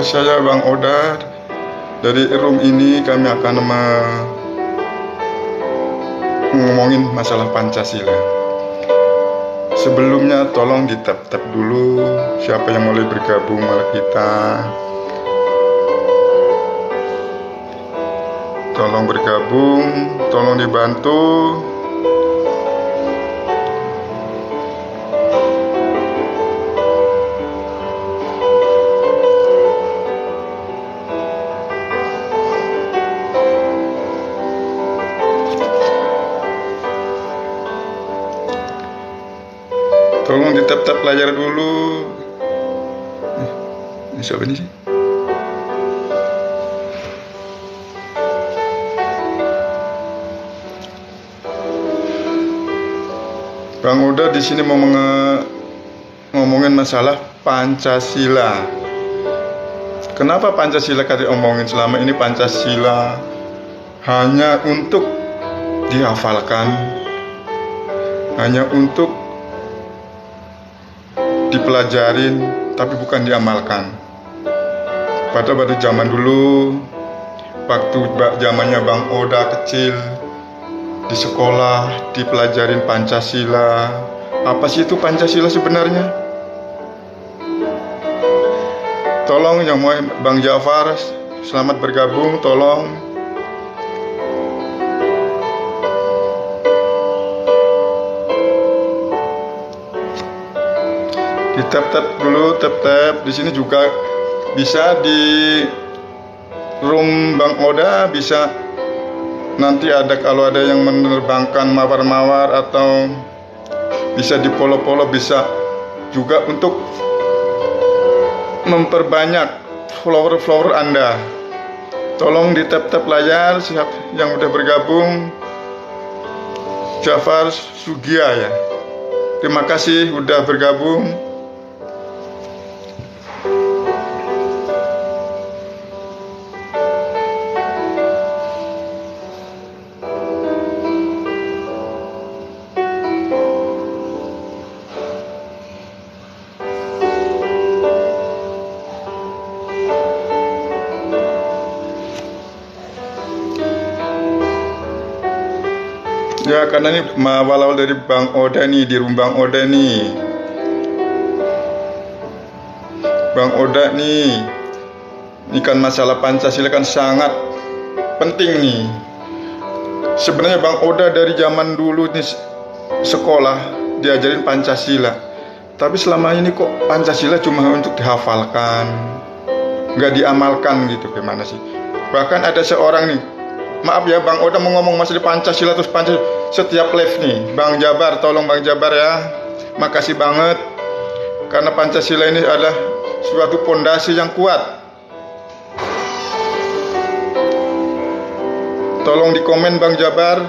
saya Bang Oda. Dari room ini kami akan ngomongin masalah Pancasila. Sebelumnya tolong di tap-tap dulu siapa yang mulai bergabung sama kita. Tolong bergabung, tolong dibantu. Tolong di tap-tap layar dulu. Ini siapa ini sih? Bang Oda di sini mau ngomongin masalah Pancasila. Kenapa Pancasila kali omongin? Selama ini Pancasila hanya untuk dihafalkan, hanya untuk dipelajarin, tapi bukan diamalkan. Padahal pada zaman dulu, waktu zamannya Bang Oda kecil, di sekolah dipelajarin Pancasila. Apa sih itu Pancasila sebenarnya? Tolong yang mau Bang Jafar, selamat bergabung, tolong. Di tap-tap dulu, tap-tap. Di sini juga bisa di room Bang Oda, bisa nanti ada kalau ada yang menerbangkan mawar-mawar atau bisa di follow-follow, bisa juga untuk memperbanyak follower Anda. Tolong di tap-tap layar siap yang udah bergabung. Jafar Sugia ya. Terima kasih udah bergabung. Ya, karena ini awal dari Bang Oda nih, di rumah Bang Oda nih. Bang Oda nih, ini kan masalah Pancasila kan sangat penting nih. Sebenarnya Bang Oda dari zaman dulu nih sekolah diajarin Pancasila. Tapi selama ini kok Pancasila cuma untuk dihafalkan, nggak diamalkan gitu, gimana sih? Bahkan ada seorang nih, maaf ya Bang Oda mau ngomong masalah Pancasila terus Pancasila setiap live nih. Bang Jabar, tolong Bang Jabar ya. Makasih banget. Karena Pancasila ini adalah suatu pondasi yang kuat. Tolong di komen Bang Jabar.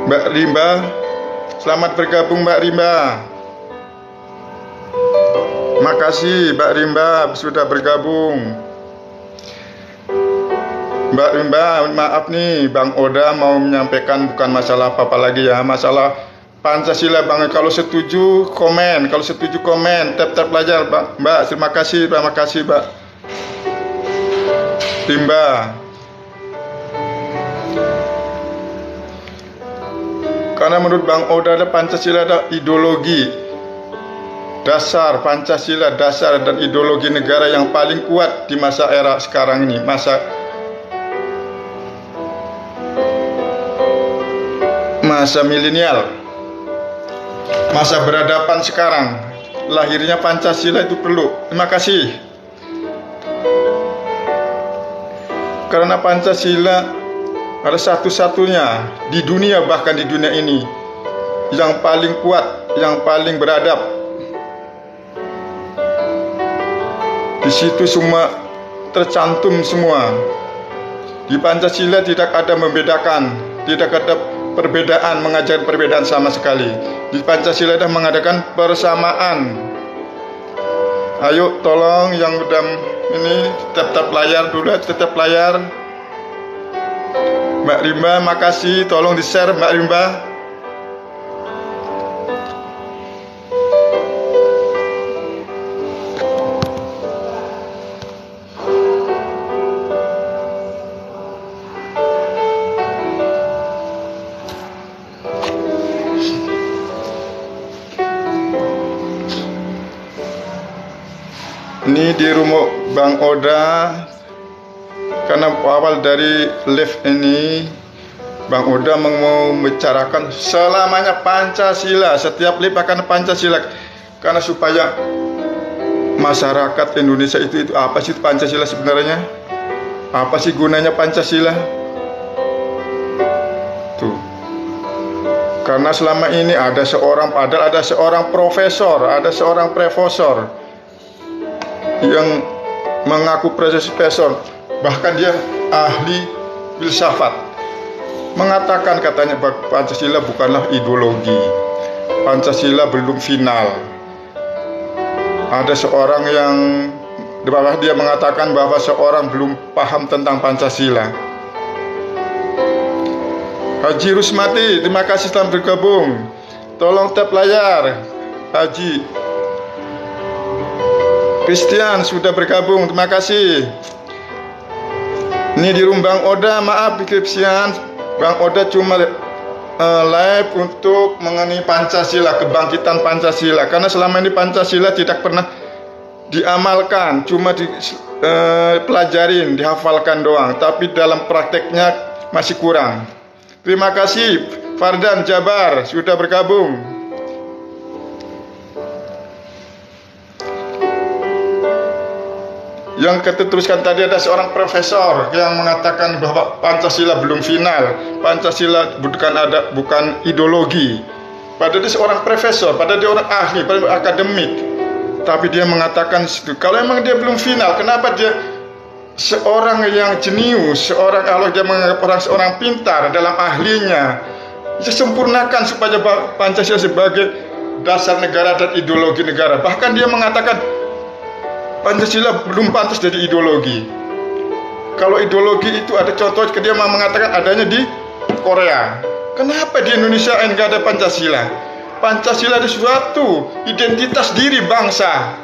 Mbak Rimba, selamat bergabung Mbak Rimba. Makasih Mbak Rimba sudah bergabung. Mbak Rimba, maaf nih Bang Oda mau menyampaikan bukan masalah apa-apa lagi ya, masalah Pancasila Bang. Kalau setuju komen, kalau setuju komen, tap-tap layar Mbak. Terima kasih Mbak Rimba. Karena menurut Bang Oda ada Pancasila ada ideologi dasar, Pancasila dasar dan ideologi negara yang paling kuat di masa era sekarang ini, masa milenial, masa beradaban sekarang. Lahirnya Pancasila itu perlu. Terima kasih. Karena Pancasila adalah satu-satunya di dunia, bahkan di dunia ini, yang paling kuat, yang paling beradab. Di situ semua tercantum semua. Di Pancasila tidak ada membedakan, tidak ada perbedaan, mengajar perbedaan sama sekali. Di Pancasila ada mengadakan persamaan. Ayo tolong yang udah ini tap-tap layar dulu, tap layar. Mbak Rimba, makasih. Tolong di-share Mbak Rimba. Ini di rumah Bang Oda. Karena awal dari live ini Bang Oda mau membicarakan selamanya Pancasila. Setiap live akan Pancasila. Karena supaya masyarakat Indonesia itu apa sih Pancasila sebenarnya? Apa sih gunanya Pancasila? Tuh. Karena selama ini ada seorang profesor, ada seorang profesor yang mengaku profesor, bahkan dia ahli filsafat, mengatakan katanya Pancasila bukanlah ideologi, Pancasila belum final. Ada seorang yang di bawah dia mengatakan bahwa seorang belum paham tentang Pancasila. Haji Rusmati, terima kasih telah bergabung. Tolong tap layar, Haji. Christian sudah bergabung, terima kasih. Ini di rumah Bang Oda, maaf Christian, Bang Oda cuma live untuk mengenai Pancasila, kebangkitan Pancasila. Karena selama ini Pancasila tidak pernah diamalkan, cuma dipelajarin, dihafalkan doang, tapi dalam prakteknya masih kurang. Terima kasih Fardan Jabar sudah bergabung. Yang kita teruskan tadi ada seorang profesor yang mengatakan bahwa Pancasila belum final, Pancasila bukan ideologi. Padahal dia seorang profesor, padahal dia orang ahli, padahal akademik. Tapi dia mengatakan situ. Kalau emang dia belum final, kenapa dia seorang yang jenius, kalau dia menganggap seorang pintar dalam ahlinya, dia sempurnakan supaya Pancasila sebagai dasar negara dan ideologi negara. Bahkan dia mengatakan Pancasila belum pantas jadi ideologi. Kalau ideologi itu ada contoh, dia mengatakan adanya di Korea. Kenapa di Indonesia enggak ada Pancasila? Pancasila ada suatu identitas diri bangsa.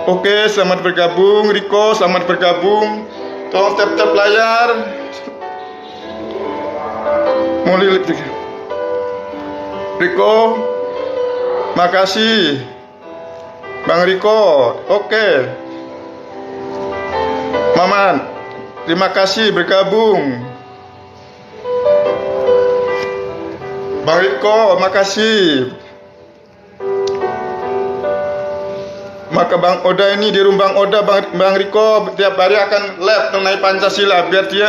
Oke, selamat bergabung Riko, selamat bergabung. Tolong tap-tap layar. Mau lihat Riko, makasih Bang Riko. Oke Maman, terima kasih bergabung. Bang Riko, makasih. Maka Bang Oda ini di rumah Bang Oda, Bang Riko tiap hari akan live mengenai Pancasila, biar dia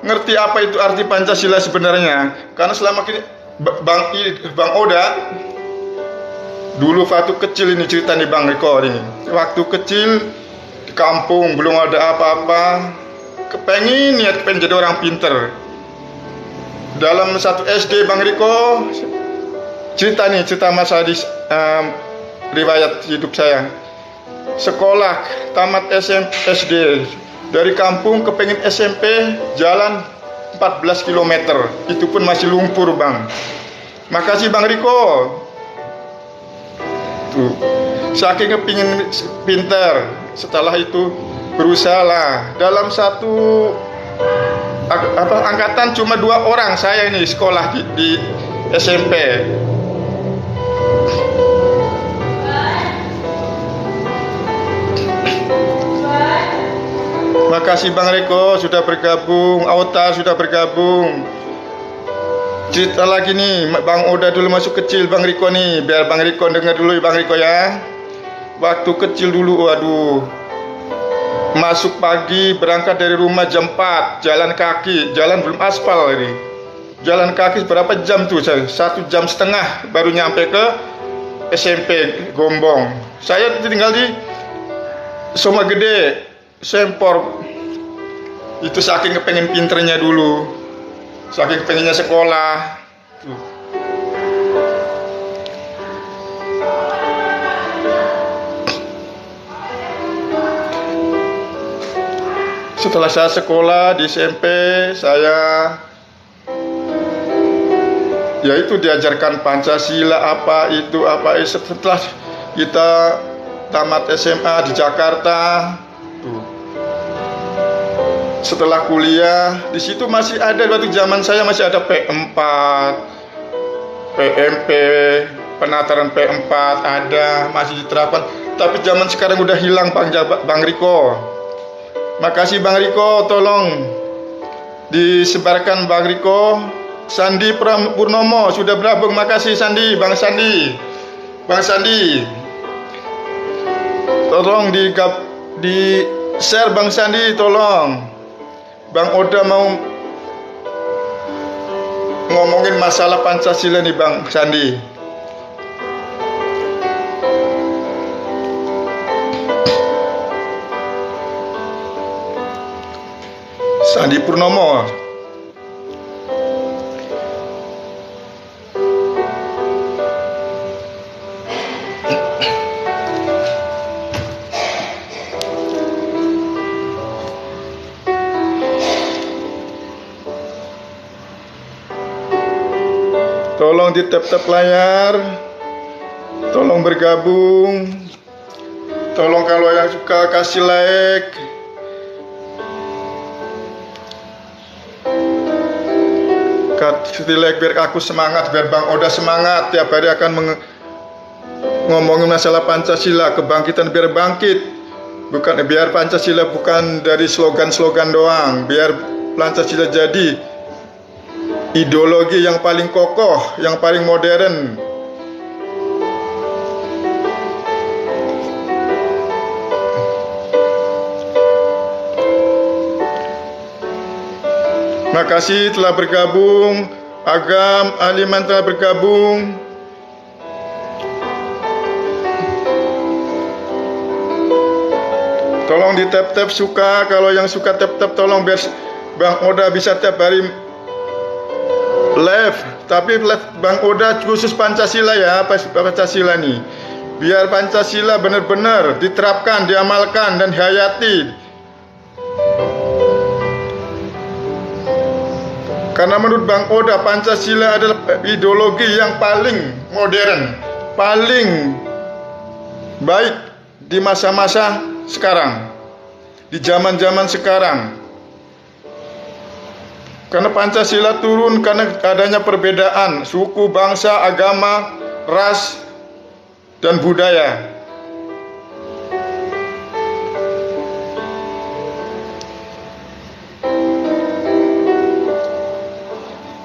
ngerti apa itu arti Pancasila sebenarnya. Karena selama ini Bang Oda dulu waktu kecil, ini cerita nih Bang Riko ini. Waktu kecil di kampung belum ada apa-apa, kepengen jadi orang pinter. Dalam satu SD Bang Riko cerita masa di riwayat hidup saya. Sekolah tamat SD, dari kampung kepengen SMP jalan 14 km, itu pun masih lumpur Bang. Makasih Bang Riko. Tuh, saking kepingin pinter, setelah itu berusaha lah. Dalam satu angkatan cuma 2 orang saya ini sekolah di SMP. Makasih Bang Riko sudah bergabung, Autar sudah bergabung. Cerita lagi nih, Bang Oda dulu masuk kecil Bang Riko nih, biar Bang Riko dengar dulu Bang Riko ya. Waktu kecil dulu, waduh, masuk pagi, berangkat dari rumah jam 4, jalan kaki, jalan belum aspal ini. Jalan kaki berapa jam tuh saya? 1,5 jam baru nyampe ke SMP Gombong. Saya tinggal di Soma Gede, Sempor. Itu saking kepengen pinternya dulu, saking kepengennya sekolah. Setelah saya sekolah di SMP, saya yaitu diajarkan Pancasila apa itu. Setelah kita tamat SMA di Jakarta, setelah kuliah di situ masih ada, waktu zaman saya masih ada P4, PMP, penataran P4 ada, masih diterapkan. Tapi zaman sekarang udah hilang Bang Riko. Makasih Bang Riko, tolong disebarkan Bang Riko. Sandi Purnomo sudah bergabung, makasih Sandi, Bang Sandi. Bang Sandi, tolong di share Bang Sandi, tolong. Bang Oda mau ngomongin masalah Pancasila nih Bang Sandi. Sandi Purnomo. Tolong di tap-tap layar, tolong bergabung, tolong kalau yang suka kasih like, kasih like biar aku semangat, biar Bang Oda semangat. Tiap hari akan ngomongin masalah Pancasila, kebangkitan, biar bangkit. Bukan biar Pancasila bukan dari slogan-slogan doang, biar Pancasila jadi ideologi yang paling kokoh, yang paling modern. Makasih telah bergabung. Agam Aliman telah bergabung. Tolong di tap-tap suka. Kalau yang suka tap-tap tolong biar Bang Oda bisa tiap hari live. Tapi live Bang Oda khusus Pancasila ya, Pancasila nih. Biar Pancasila benar-benar diterapkan, diamalkan dan dihayati. Karena menurut Bang Oda, Pancasila adalah ideologi yang paling modern, paling baik di masa-masa sekarang, di zaman-zaman sekarang. Karena Pancasila turun karena adanya perbedaan suku, bangsa, agama, ras, dan budaya.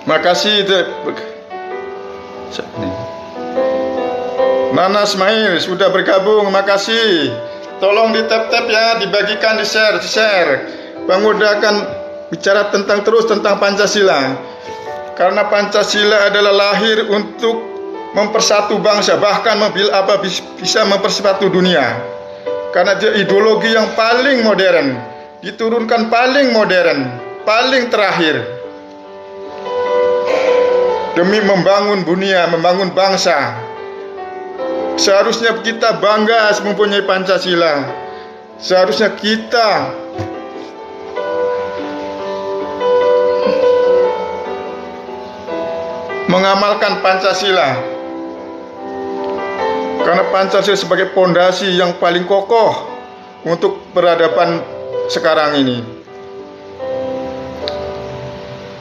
Makasih Nana Ismail sudah bergabung, makasih. Tolong di tap-tap ya, dibagikan, di-share. Bang Oda akan bicara terus tentang Pancasila. Karena Pancasila adalah lahir untuk mempersatu bangsa, bahkan bisa mempersatu dunia. Karena dia ideologi yang paling modern, diturunkan paling modern, paling terakhir. Demi membangun dunia, membangun bangsa. Seharusnya kita bangga mempunyai Pancasila. Seharusnya kita mengamalkan Pancasila. Karena Pancasila sebagai pondasi yang paling kokoh untuk peradaban sekarang ini.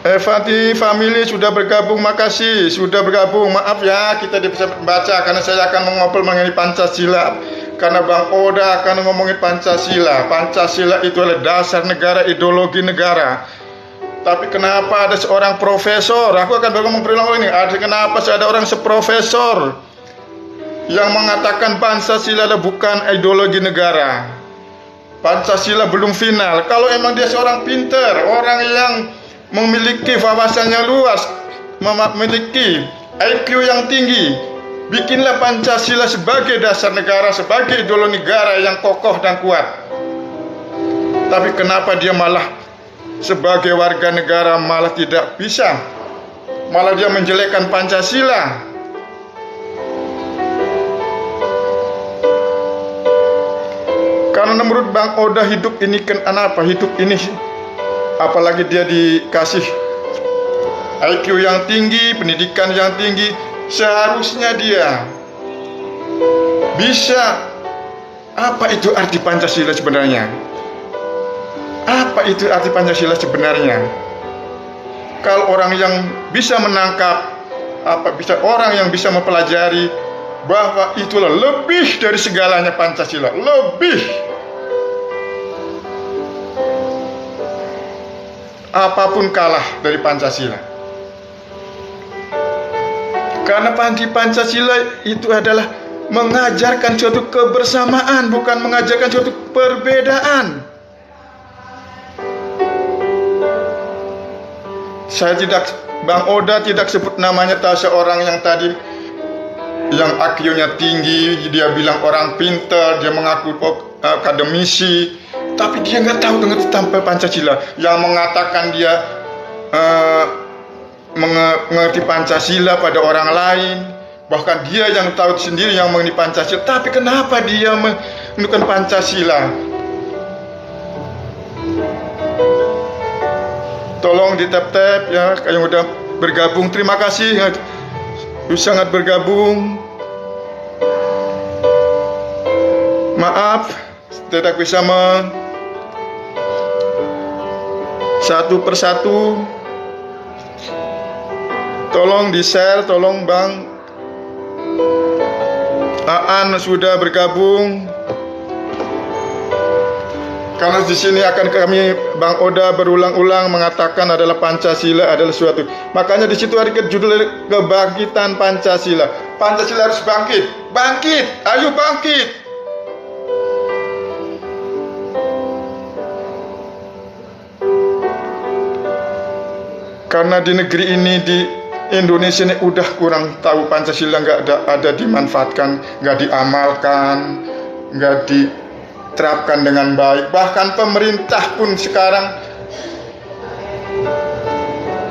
Fati Family sudah bergabung, makasih sudah bergabung. Maaf ya kita bisa baca karena saya akan mengobrol mengenai Pancasila. Karena Bang Oda akan ngomongin Pancasila. Pancasila itu adalah dasar negara, ideologi negara. Tapi kenapa ada seorang profesor? Aku akan ngomong berulang ini. Kenapa ada orang seprofesor yang mengatakan Pancasila adalah bukan ideologi negara? Pancasila belum final. Kalau emang dia seorang pinter, orang yang memiliki wawasannya luas, memiliki IQ yang tinggi, bikinlah Pancasila sebagai dasar negara, sebagai ideologi negara yang kokoh dan kuat. Tapi kenapa dia malah sebagai warga negara malah tidak bisa, malah dia menjelekkan Pancasila? Karena Karena menurut Bang Oda hidup ini kenapa? Hidup ini, apalagi dia dikasih IQ yang tinggi, pendidikan yang tinggi, seharusnya dia bisa. Apa itu arti Pancasila sebenarnya? Apa itu arti Pancasila sebenarnya? Kalau orang yang bisa menangkap, orang yang bisa mempelajari bahwa itulah lebih dari segalanya Pancasila, lebih. Apapun kalah dari Pancasila. Karena Pancasila itu adalah mengajarkan suatu kebersamaan, bukan mengajarkan suatu perbedaan. Bang Oda tidak sebut namanya seorang yang tadi yang IQ-nya tinggi, dia bilang orang pintar, dia mengaku akademisi, tapi dia nggak tahu dengan tampil Pancasila. Yang mengatakan dia mengerti Pancasila pada orang lain, bahkan dia yang tahu sendiri yang mengerti Pancasila, tapi kenapa dia menunjukkan Pancasila? Tolong di tap-tap ya, yang udah bergabung, terima kasih sangat bergabung. Maaf tidak bisa satu persatu. Tolong di share, tolong Bang Aan sudah bergabung. Karena di sini akan kami Bang Oda berulang-ulang mengatakan adalah Pancasila adalah suatu. Makanya di situ ada judul kebangkitan Pancasila. Pancasila harus bangkit, bangkit, ayo bangkit. Karena di negeri ini, di Indonesia ini udah kurang tahu Pancasila, nggak ada dimanfaatkan, nggak diamalkan, nggak diterapkan dengan baik. Bahkan pemerintah pun sekarang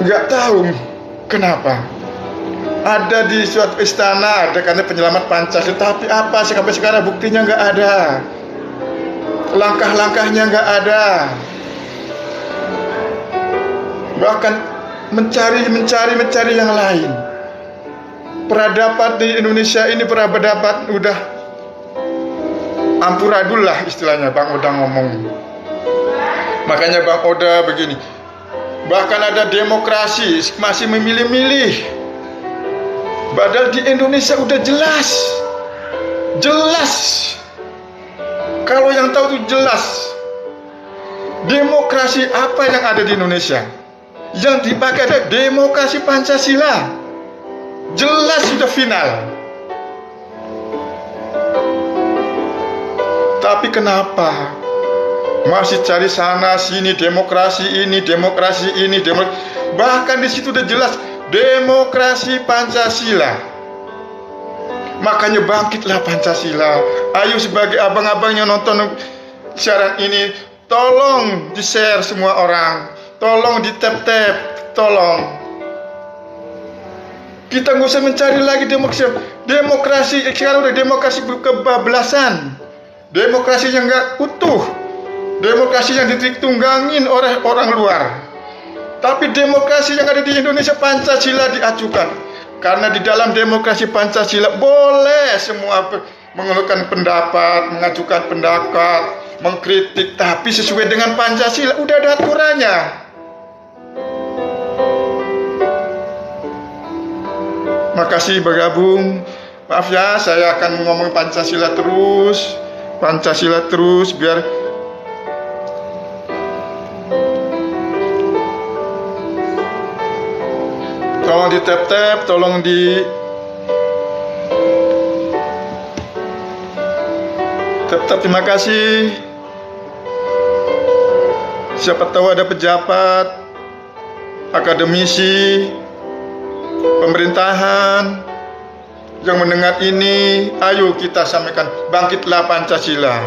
nggak tahu kenapa. Ada di suatu istana, ada karena penyelamat Pancasila, tapi apa sampai sekarang buktinya nggak ada, langkah-langkahnya nggak ada. Bahkan mencari yang lain. Peradaban di Indonesia ini peradaban udah amburadul lah istilahnya, Bang Oda ngomong. Makanya Bang Oda begini, bahkan ada demokrasi masih memilih-milih. Padahal di Indonesia udah jelas. Kalau yang tahu itu jelas. Demokrasi apa yang ada di Indonesia? Yang dipakai adalah demokrasi Pancasila. Jelas sudah final. Tapi kenapa masih cari sana sini demokrasi ini, bahkan di situ udah jelas demokrasi Pancasila. Makanya bangkitlah Pancasila. Ayo sebagai abang-abang yang nonton siaran ini, tolong di-share semua orang. Tolong di tap-tap, tolong. Kita nggak usah mencari lagi demokrasi. Sekarang udah demokrasi kebablasan. Demokrasi yang nggak utuh. Demokrasi yang ditunggangin oleh orang luar. Tapi demokrasi yang ada di Indonesia, Pancasila diajukan. Karena di dalam demokrasi Pancasila boleh semua mengeluhkan pendapat, mengajukan pendapat, mengkritik, tapi sesuai dengan Pancasila. Udah ada aturannya. Makasih bergabung. Maaf ya, saya akan ngomong Pancasila terus biar tolong di tap-tap, tolong di tap-tap. Terima kasih. Siapa tahu ada pejabat, akademisi, pemerintahan yang mendengar ini. Ayo kita sampaikan, bangkitlah Pancasila,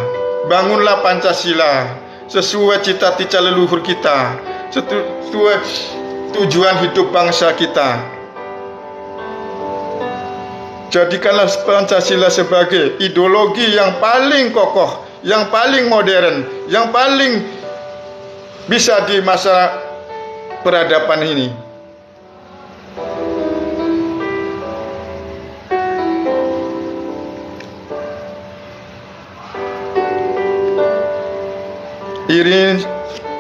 bangunlah Pancasila sesuai cita-cita leluhur kita, sesuai tujuan hidup bangsa kita. Jadikanlah Pancasila sebagai ideologi yang paling kokoh, yang paling modern, yang paling bisa di masa peradaban ini. Irin,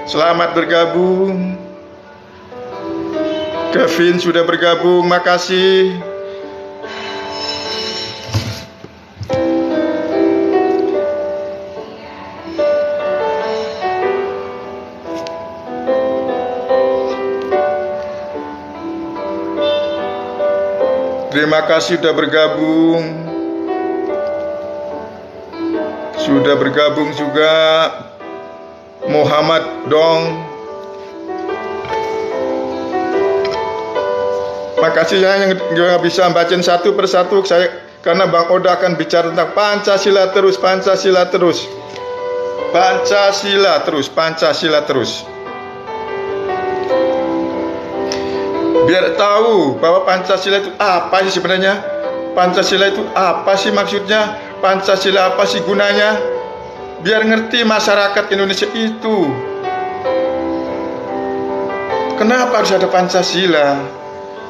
selamat bergabung. Kevin sudah bergabung, makasih. Terima kasih sudah bergabung. Sudah bergabung juga Muhammad Dong. Makasih ya yang bisa bacain satu persatu saya, karena Bang Oda akan bicara tentang Pancasila terus, Pancasila terus. Pancasila terus, Pancasila terus. Biar tahu bahwa Pancasila itu apa sih sebenarnya? Pancasila itu apa sih maksudnya? Pancasila apa sih gunanya? Biar ngerti masyarakat Indonesia itu. Kenapa harus ada Pancasila?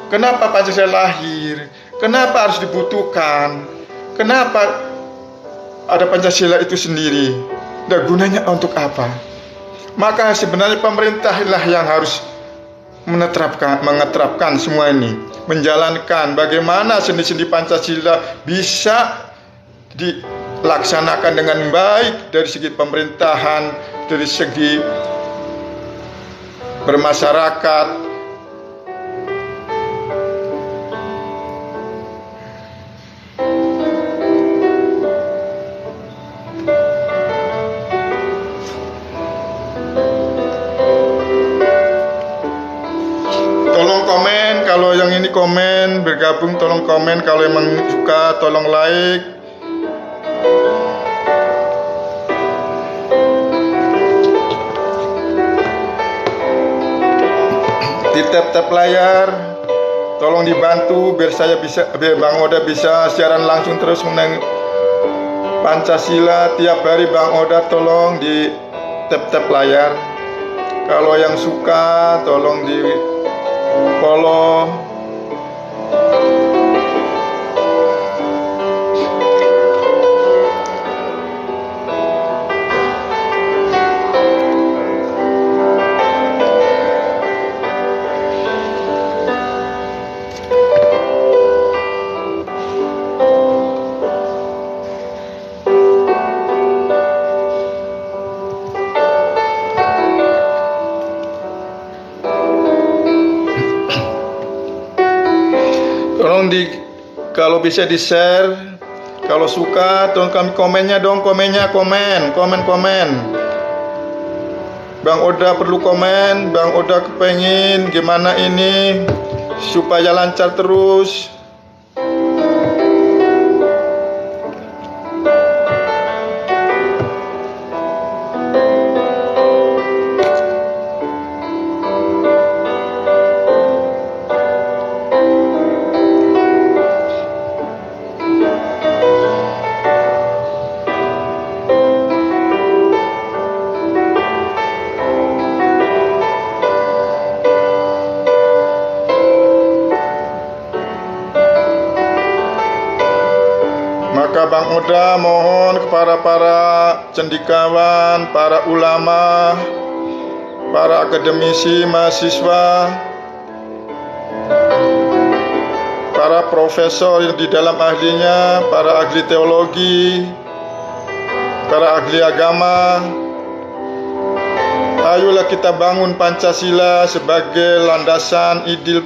Kenapa Pancasila lahir? Kenapa harus dibutuhkan? Kenapa ada Pancasila itu sendiri? Dan gunanya untuk apa? Maka sebenarnya pemerintahlah yang harus mengeterapkan semua ini, menjalankan bagaimana sendi-sendi Pancasila bisa dilaksanakan dengan baik dari segi pemerintahan, dari segi bermasyarakat. Tolong komen kalau yang ini komen, bergabung tolong komen, kalau emang suka tolong like. Di tap-tap layar tolong dibantu biar Bang Oda bisa siaran langsung terus mengenai Pancasila tiap hari. Bang Oda tolong di tap-tap layar. Kalau yang suka tolong di follow. Kalau bisa di share, kalau suka tolong kami komennya dong, komen. Bang Oda perlu komen, Bang Oda kepengin gimana ini supaya lancar terus. Maka Bang Oda mohon kepada para cendekiawan, para ulama, para akademisi, mahasiswa, para profesor yang di dalam ahlinya, para ahli teologi, para ahli agama, ayolah kita bangun Pancasila sebagai landasan ideal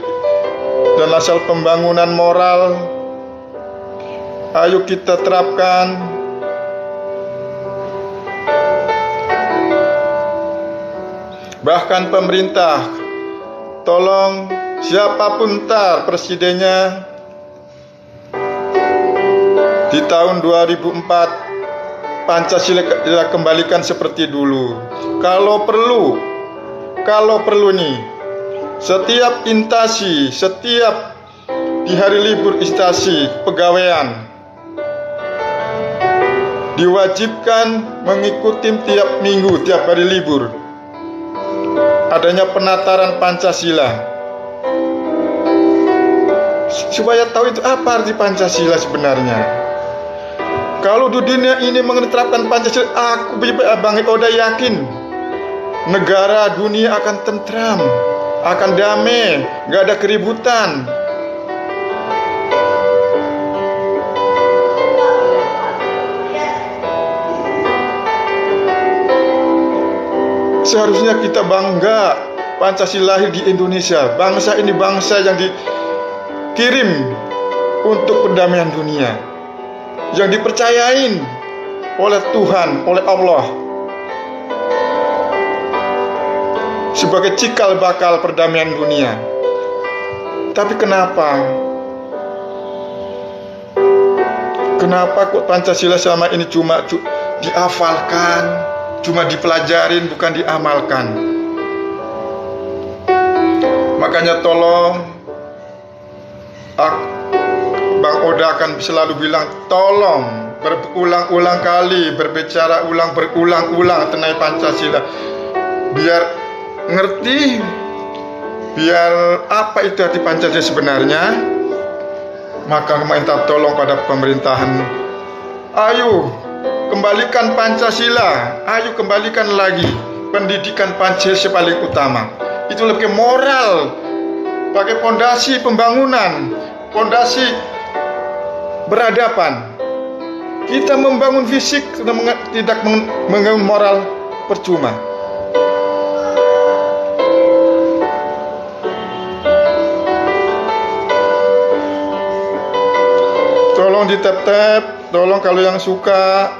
dan asal pembangunan moral. Ayo kita terapkan. Bahkan pemerintah, tolong siapapun ntar presidennya di tahun 2004, Pancasila kembalikan seperti dulu. Kalau perlu nih, setiap instansi, setiap di hari libur instansi pegawaian, diwajibkan mengikuti tiap minggu, tiap hari libur, adanya penataran Pancasila, supaya tahu itu apa arti Pancasila sebenarnya. Kalau di dunia ini menerapkan Pancasila, aku Bang Oda yakin negara dunia akan tentram, akan damai, gak ada keributan. Seharusnya kita bangga Pancasila lahir di Indonesia. Bangsa ini bangsa yang dikirim untuk perdamaian dunia, yang dipercayain oleh Tuhan, oleh Allah, sebagai cikal bakal perdamaian dunia. Tapi kenapa kok Pancasila selama ini cuma dihafalkan, cuma dipelajarin, bukan diamalkan? Makanya tolong, Bang Oda akan selalu bilang, tolong berulang-ulang kali berbicara berulang-ulang tentang Pancasila, biar ngerti, biar apa itu arti Pancasila sebenarnya. Maka minta tolong pada pemerintahan, ayo kembalikan Pancasila, ayo kembalikan lagi pendidikan Pancasila paling utama. Itu lebih moral, pakai fondasi pembangunan, fondasi beradaban. Kita membangun fisik tidak membangun moral, percuma. Tolong di-tap-tap, tolong kalau yang suka.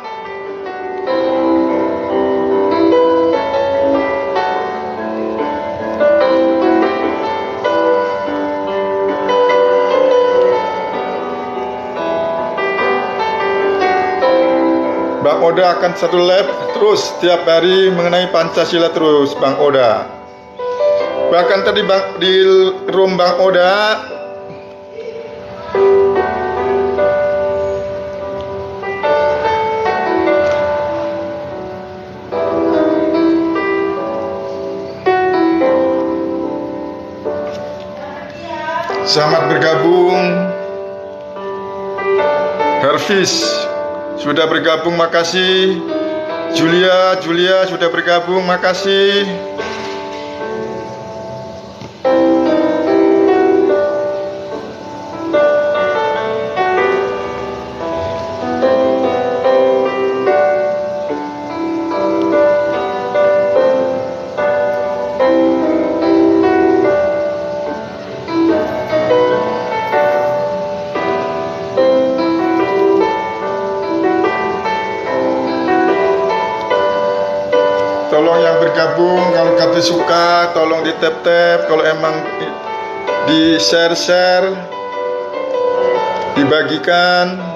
Bang Oda akan satu live terus setiap hari mengenai Pancasila terus, Bang Oda. Bahkan tadi di room Bang Oda selamat bergabung. Hervis sudah bergabung, makasih. Julia sudah bergabung, makasih. Tolong yang bergabung, kalau kata suka tolong di tap-tap, kalau emang di share-share, dibagikan.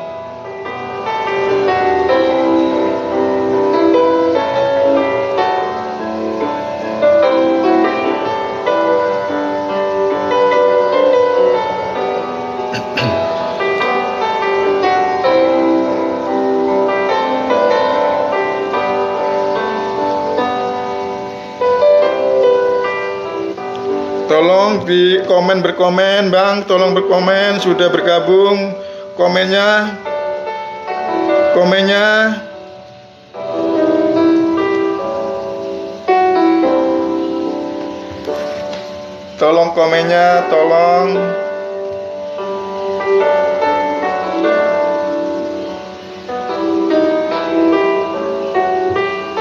Tolong di berkomen Bang, tolong berkomen, sudah bergabung, komennya tolong komennya, tolong.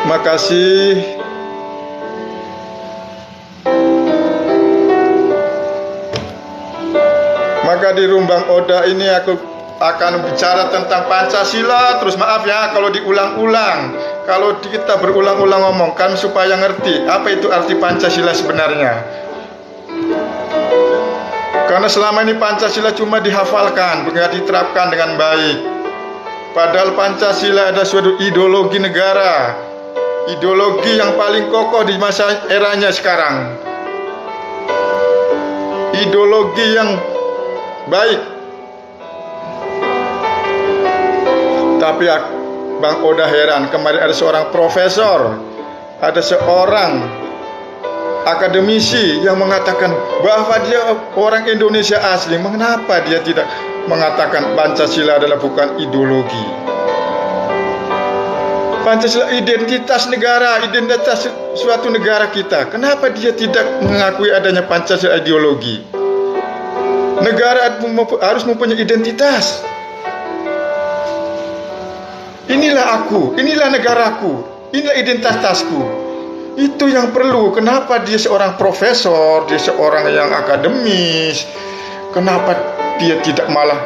Makasih. Maka di Rumbang Oda ini aku akan bicara tentang Pancasila. Terus maaf ya kalau diulang-ulang, kalau kita berulang-ulang ngomongkan supaya ngerti apa itu arti Pancasila sebenarnya. Karena selama ini Pancasila cuma dihafalkan, bukan diterapkan dengan baik. Padahal Pancasila ada suatu ideologi negara, ideologi yang paling kokoh di masa eranya sekarang, ideologi yang baik. Tapi Bang Oda heran, kemarin ada seorang profesor, ada seorang akademisi yang mengatakan bahwa dia orang Indonesia asli. Mengapa dia tidak mengatakan Pancasila adalah bukan ideologi? Pancasila identitas negara, identitas suatu negara kita. Kenapa dia tidak mengakui adanya Pancasila ideologi? Negara harus mempunyai identitas. Inilah aku, inilah negaraku, inilah identitasku. Itu yang perlu. Kenapa dia seorang profesor, dia seorang yang akademis? Kenapa dia tidak malah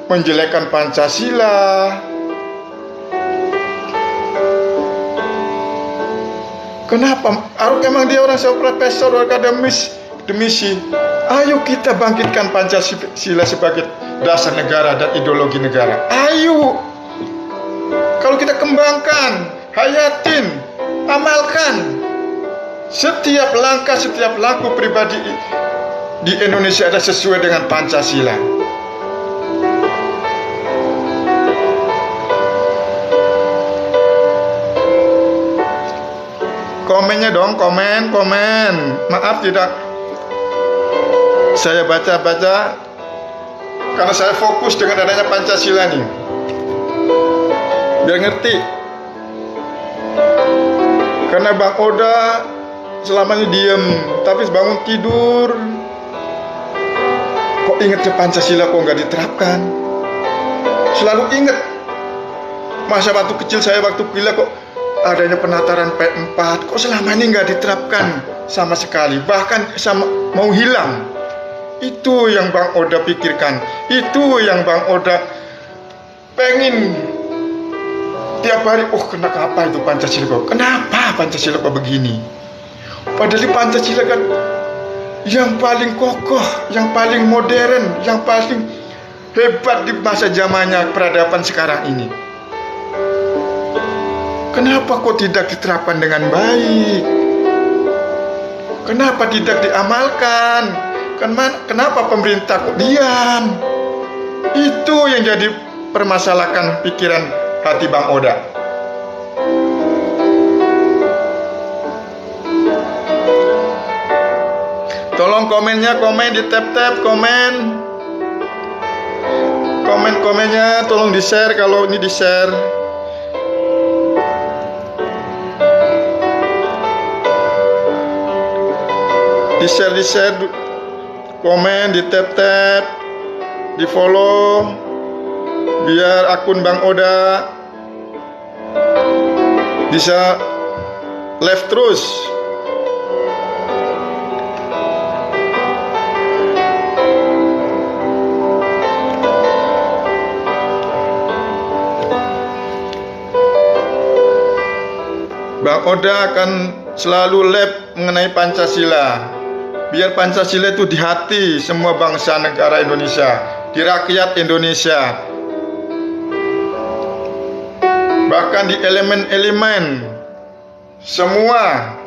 menjelekkan Pancasila? Kenapa? Emang dia orang seorang profesor, akademis, akademisi. Ayo kita bangkitkan Pancasila sebagai dasar negara dan ideologi negara. Ayo. Kalau kita kembangkan, hayatin, amalkan, setiap langkah, setiap laku pribadi di Indonesia ada sesuai dengan Pancasila. Komennya dong, komen. Maaf tidak saya baca karena saya fokus dengan adanya Pancasila nih. Biar ngerti. Karena Bang Oda selama ini diem, tapi bangun tidur kok inget ke Pancasila, kok nggak diterapkan. Selalu inget. Masa waktu kecil saya waktu kuliah kok adanya penataran P4, kok selama ini nggak diterapkan sama sekali, bahkan sama mau hilang. Itu yang Bang Oda pikirkan, itu yang Bang Oda pengen tiap hari. Kenapa itu Pancasila? Kenapa Pancasila kok begini? Padahal Pancasila kan yang paling kokoh, yang paling modern, yang paling hebat di masa zamannya peradaban sekarang ini. Kenapa kok tidak diterapkan dengan baik? Kenapa tidak diamalkan? Kenapa pemerintah kok diam? Itu yang jadi permasalahan pikiran hati Bang Oda. Tolong komennya, komen di tap komen. Komennya tolong di share kalau ini di share. Di share, komen, di tap, di follow, biar akun Bang Oda bisa live terus. Bang Oda akan selalu live mengenai Pancasila. Biar Pancasila itu di hati semua bangsa negara Indonesia, di rakyat Indonesia, bahkan di elemen-elemen semua.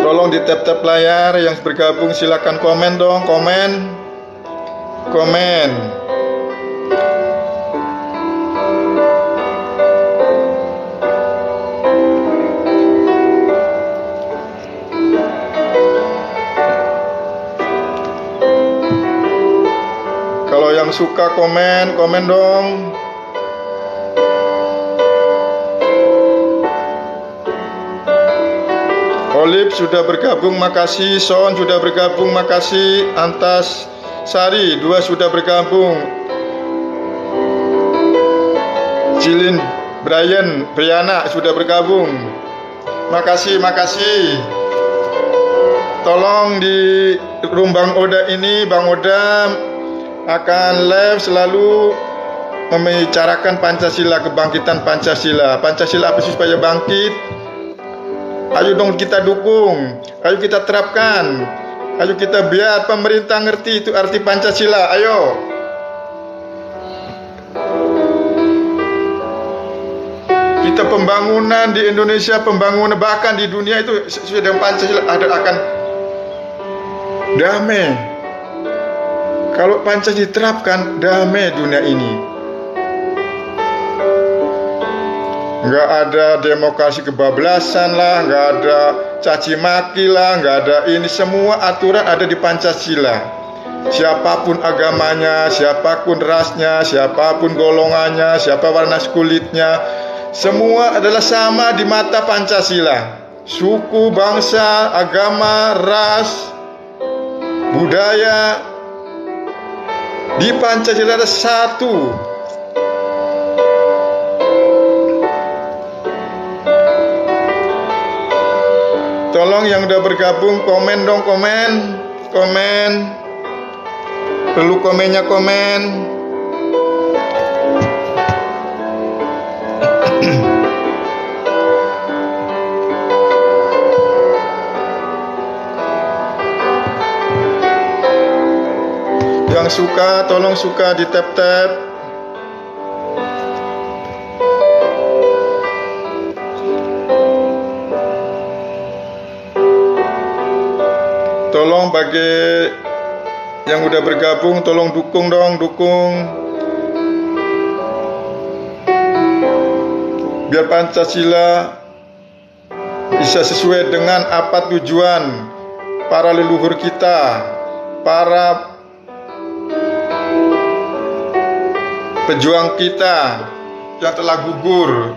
Tolong di tap layar, yang bergabung silakan komen dong, komen. Kalau yang suka komen dong. Olip sudah bergabung, makasih. Son sudah bergabung, makasih. Antas Sari 2 sudah bergabung. Cilin Briana sudah bergabung. Makasih. Tolong di room Bang Oda ini, Bang Oda akan live selalu membicarakan Pancasila, kebangkitan Pancasila. Pancasila apa sih supaya bangkit? Ayo dong kita dukung, ayo kita terapkan, ayo kita biar pemerintah ngerti itu arti Pancasila, ayo. Kita pembangunan di Indonesia, pembangunan bahkan di dunia itu sesuai dengan Pancasila akan damai. Kalau Pancasila diterapkan, damai dunia ini. Nggak ada demokrasi kebablasan lah, nggak ada caci maki lah, nggak ada ini. Semua aturan ada di Pancasila. Siapapun agamanya, siapapun rasnya, siapapun golongannya, siapa warna kulitnya, semua adalah sama di mata Pancasila. Suku, bangsa, agama, ras, budaya, di Pancasila ada satu. Tolong yang udah bergabung komen dong, komen. Perlu komennya komen. Yang suka, tolong suka di tap-tap. Tolong bagi yang udah bergabung, tolong dukung dong, dukung. Biar Pancasila bisa sesuai dengan apa tujuan para leluhur kita, para pejuang kita yang telah gugur.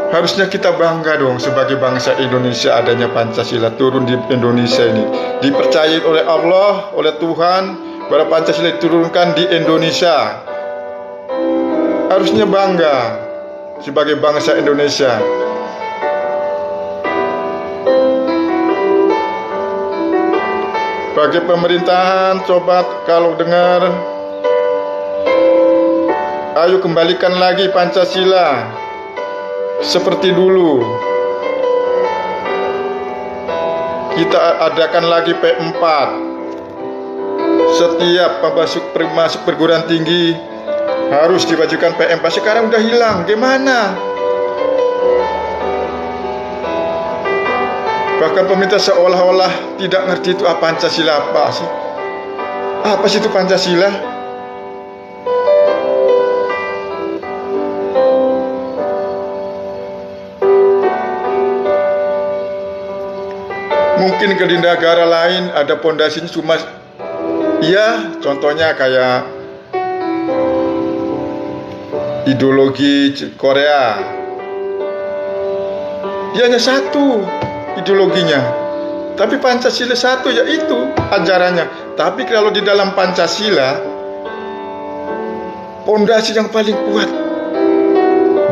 Harusnya kita bangga dong sebagai bangsa Indonesia adanya Pancasila turun di Indonesia ini. Dipercayai oleh Allah, oleh Tuhan, bahwa Pancasila diturunkan di Indonesia. Harusnya bangga sebagai bangsa Indonesia. Bagi pemerintahan, coba kalau dengar, ayo kembalikan lagi Pancasila seperti dulu. Kita adakan lagi P4. Setiap masuk perguruan tinggi harus diwajibkan P4. Sekarang udah hilang, gimana? Bahkan pemerintah seolah-olah tidak ngerti itu apa Pancasila apa sih? Apa sih itu Pancasila? Mungkin ke negara lain ada pondasinya cuma, ya contohnya kayak ideologi Korea. Dia hanya satu ideologinya, tapi Pancasila satu, yaitu ajarannya. Tapi kalau di dalam Pancasila, pondasi yang paling kuat,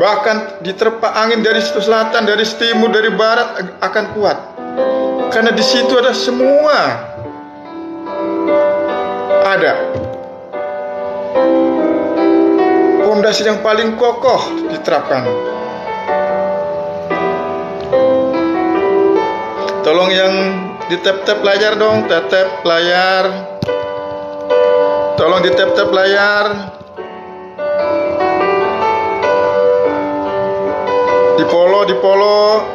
bahkan diterpa angin dari selatan, dari timur, dari barat akan kuat. Karena di situ ada semua, ada pondasi yang paling kokoh diterapkan. Tolong yang di tap-tap layar dong, tap-tap layar. Tolong di tap-tap layar. Di follow.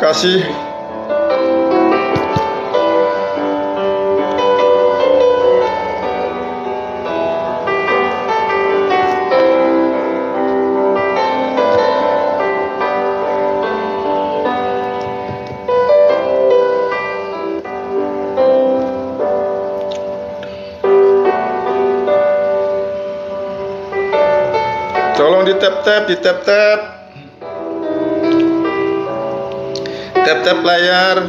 Kasih. Tolong di tap-tap. Tap-tap layar.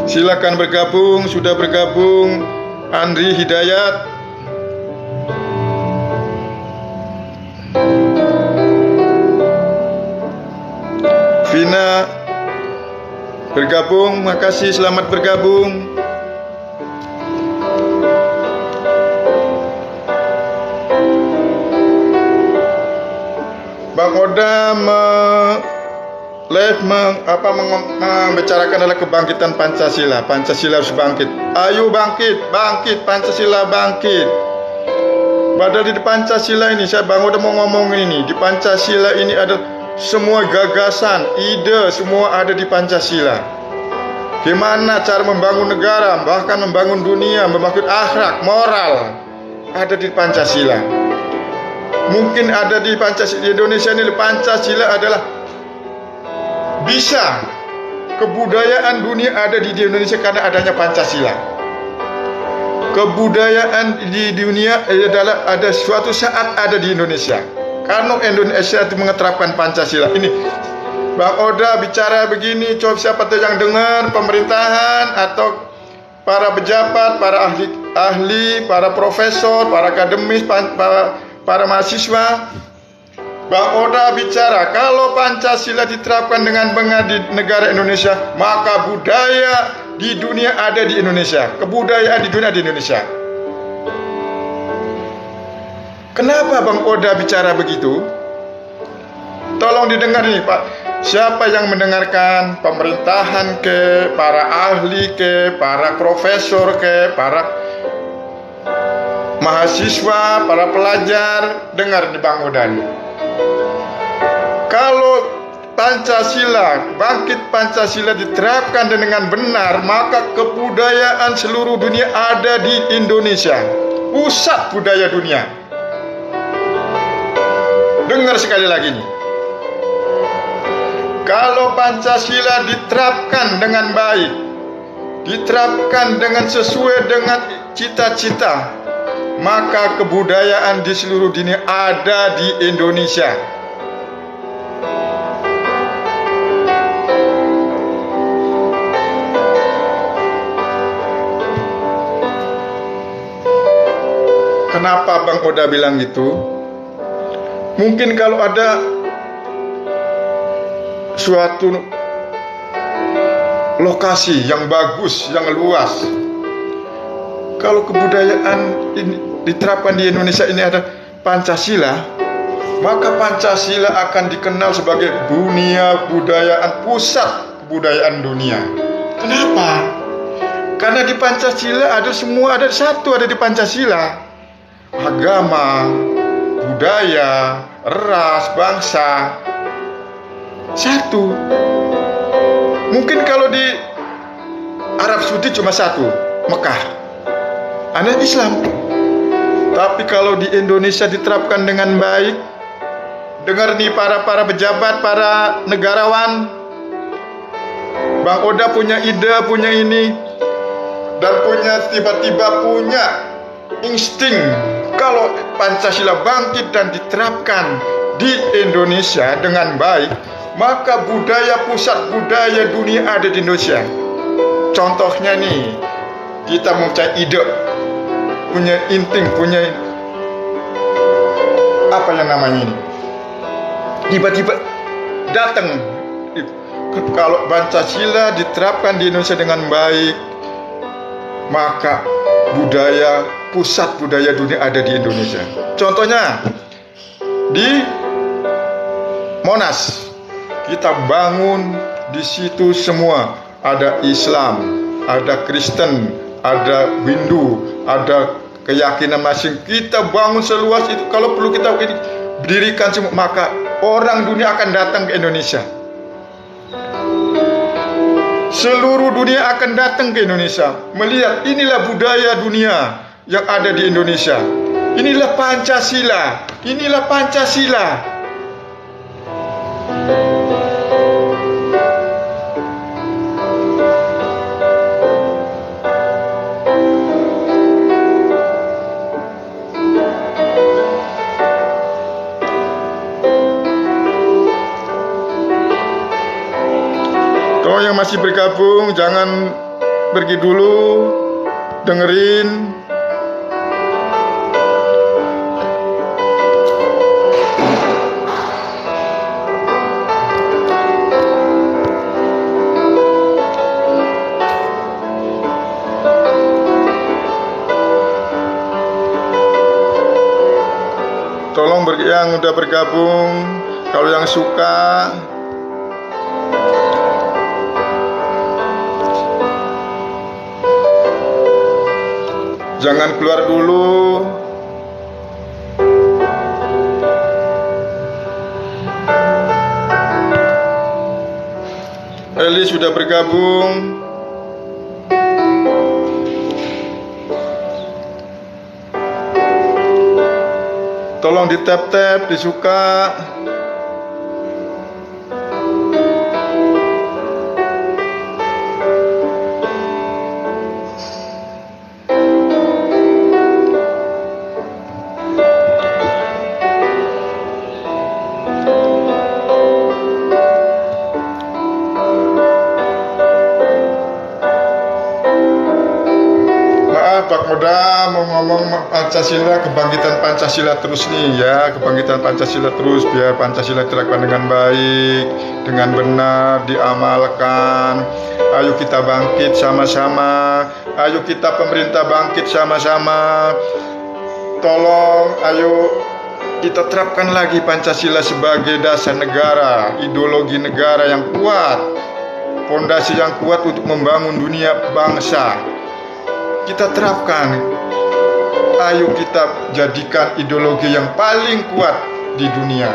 Silakan bergabung, sudah bergabung Andri Hidayat. Vina bergabung, makasih, selamat bergabung. Bang Oda membicarakan adalah kebangkitan Pancasila. Pancasila harus bangkit. Ayo bangkit, bangkit, Pancasila bangkit. Padahal di Pancasila ini, Bang Oda mau ngomong ini, di Pancasila ini ada semua gagasan, ide, semua ada di Pancasila. Gimana cara membangun negara, bahkan membangun dunia, membangun akhlak, moral, ada di Pancasila. Mungkin ada di Pancasila. Di Indonesia ini Pancasila adalah bisa kebudayaan dunia ada di Indonesia karena adanya Pancasila. Kebudayaan di dunia adalah ada suatu saat ada di Indonesia karena Indonesia itu mengeterapkan Pancasila. Ini Bang Oda bicara begini, coba siapa tuh yang dengar, pemerintahan atau para pejabat, para ahli, para profesor, para akademis, para mahasiswa. Bang Oda bicara, kalau Pancasila diterapkan dengan benar di negara Indonesia, maka budaya di dunia ada di Indonesia. Kebudayaan di dunia di Indonesia. Kenapa Bang Oda bicara begitu? Tolong didengar nih Pak. Siapa yang mendengarkan, pemerintahan ke, para ahli ke, para profesor ke, para mahasiswa, para pelajar, dengar di Bang Oda nih. Kalau Pancasila, bangkit Pancasila diterapkan dengan benar, maka kebudayaan seluruh dunia ada di Indonesia. Pusat budaya dunia. Dengar sekali lagi nih. Kalau Pancasila diterapkan dengan baik, diterapkan dengan sesuai dengan cita-cita, maka kebudayaan di seluruh dunia ada di Indonesia. Kenapa Bang Oda bilang gitu? Mungkin kalau ada suatu lokasi yang bagus, yang luas, kalau kebudayaan ini diterapkan di Indonesia ini ada Pancasila, maka Pancasila akan dikenal sebagai dunia budayaan, pusat kebudayaan dunia. Kenapa? Karena di Pancasila ada semua, ada satu, ada di Pancasila. Agama, budaya, ras, bangsa, satu. Mungkin kalau di Arab Saudi cuma satu, Mekah, ada Islam. Tapi kalau di Indonesia diterapkan dengan baik, dengar nih para pejabat, para negarawan, Bang Oda punya ide, punya ini, dan tiba-tiba punya insting. Kalau Pancasila bangkit dan diterapkan di Indonesia dengan baik, maka budaya, pusat budaya dunia ada di Indonesia. Contohnya nih, kita mencari ide, punya inting, punya apa yang namanya ini, tiba-tiba datang. Kalau Pancasila diterapkan di Indonesia dengan baik, maka budaya, pusat budaya dunia ada di Indonesia. Contohnya di Monas, kita bangun di situ semua, ada Islam, ada Kristen, ada Hindu, ada keyakinan masing. Kita bangun seluas itu. Kalau perlu kita dirikan semua, maka orang dunia akan datang ke Indonesia. Seluruh dunia akan datang ke Indonesia melihat inilah budaya dunia yang ada di Indonesia. Inilah Pancasila. Inilah Pancasila. Yang masih bergabung jangan pergi dulu, dengerin. Tolong yang udah bergabung Kalau yang suka, jangan keluar dulu. Eli sudah bergabung. Tolong di tap-tap, disuka. Pak Moda mau ngomong Pancasila, kebangkitan Pancasila terus nih ya, kebangkitan Pancasila terus, biar Pancasila dilakukan dengan baik, dengan benar, diamalkan. Ayo kita bangkit sama-sama, ayo kita pemerintah bangkit sama-sama. Tolong, ayo kita terapkan lagi Pancasila sebagai dasar negara, ideologi negara yang kuat, fondasi yang kuat untuk membangun dunia bangsa. Kita terapkan, ayo kita jadikan ideologi yang paling kuat di dunia.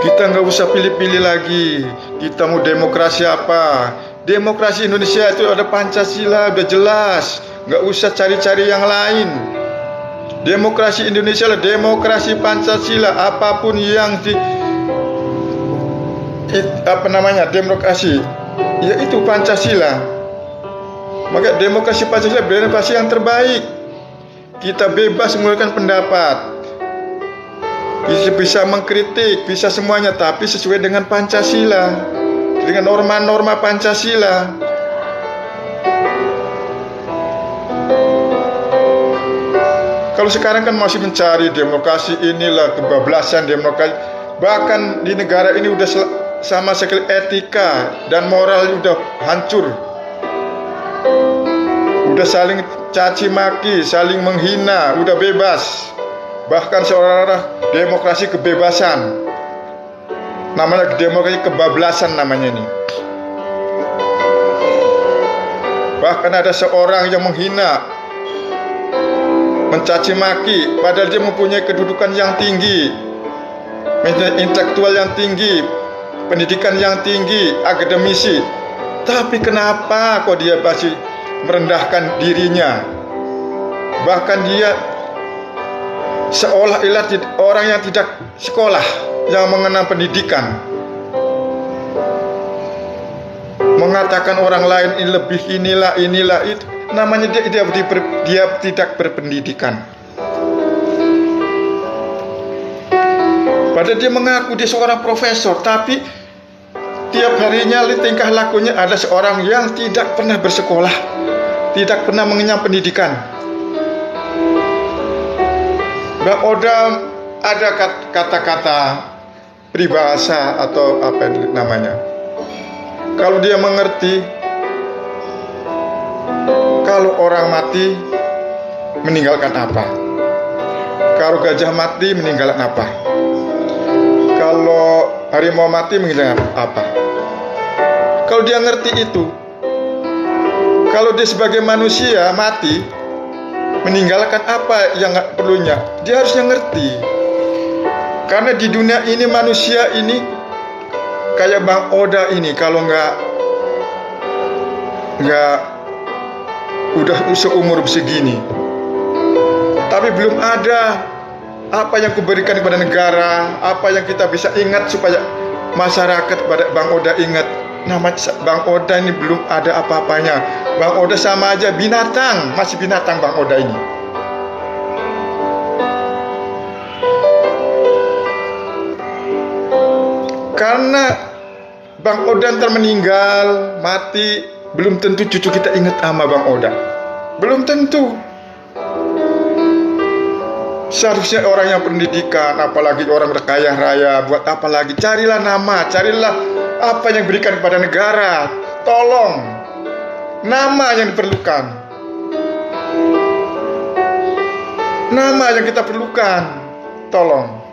Kita nggak usah pilih-pilih lagi, kita mau demokrasi apa. Demokrasi Indonesia itu ada Pancasila, udah jelas, nggak usah cari-cari yang lain. Demokrasi Indonesia adalah demokrasi Pancasila, apapun yang demokrasi, yaitu Pancasila. Maka demokrasi Pancasila demokrasi yang terbaik. Kita bebas mengeluarkan pendapat, bisa mengkritik, bisa semuanya, tapi sesuai dengan Pancasila, dengan norma-norma Pancasila. Kalau sekarang kan masih mencari demokrasi, inilah kebablasan demokrasi. Bahkan di negara ini udah sama sekali etika dan moral udah hancur. Udah saling caci maki, saling menghina, udah bebas. Bahkan seolah-olah demokrasi kebebasan. Namanya demokrasi kebablasan namanya ini. Bahkan ada seorang yang menghina, mencaci maki, padahal dia mempunyai kedudukan yang tinggi, intelektual yang tinggi, pendidikan yang tinggi, akademisi. Tapi kenapa kok dia masih merendahkan dirinya? Bahkan dia seolah-olah orang yang tidak sekolah, yang mengenal pendidikan, mengatakan orang lain ini lebih inilah itu. Namanya dia tidak berpendidikan. Padahal dia mengaku dia seorang profesor, tapi tiap harinya tingkah lakunya ada seorang yang tidak pernah bersekolah, tidak pernah mengenyam pendidikan. Bang Oda ada kata-kata peribahasa atau apa namanya. Kalau dia mengerti, kalau orang mati meninggalkan apa? Kalau gajah mati meninggalkan apa? Kalau harimau mati meninggalkan apa? Kalau dia ngerti itu, kalau dia sebagai manusia mati, meninggalkan apa yang nggak perlunya, dia harusnya ngerti. Karena di dunia ini manusia ini kayak Bang Oda ini, kalau nggak udah seumur segini, tapi belum ada apa yang kuberikan kepada negara, apa yang kita bisa ingat supaya masyarakat pada Bang Oda ingat. Nama Bang Oda ini belum ada apa-apanya. Bang Oda sama aja binatang, masih binatang Bang Oda ini. Karena Bang Oda ntar meninggal, mati, belum tentu cucu kita ingat sama Bang Oda. Belum tentu. Seharusnya orang yang pendidikan, apalagi orang kaya raya, buat apa lagi? Carilah nama, carilah apa yang diberikan kepada negara. Tolong, nama yang diperlukan. nama yang kita perlukan. Tolong.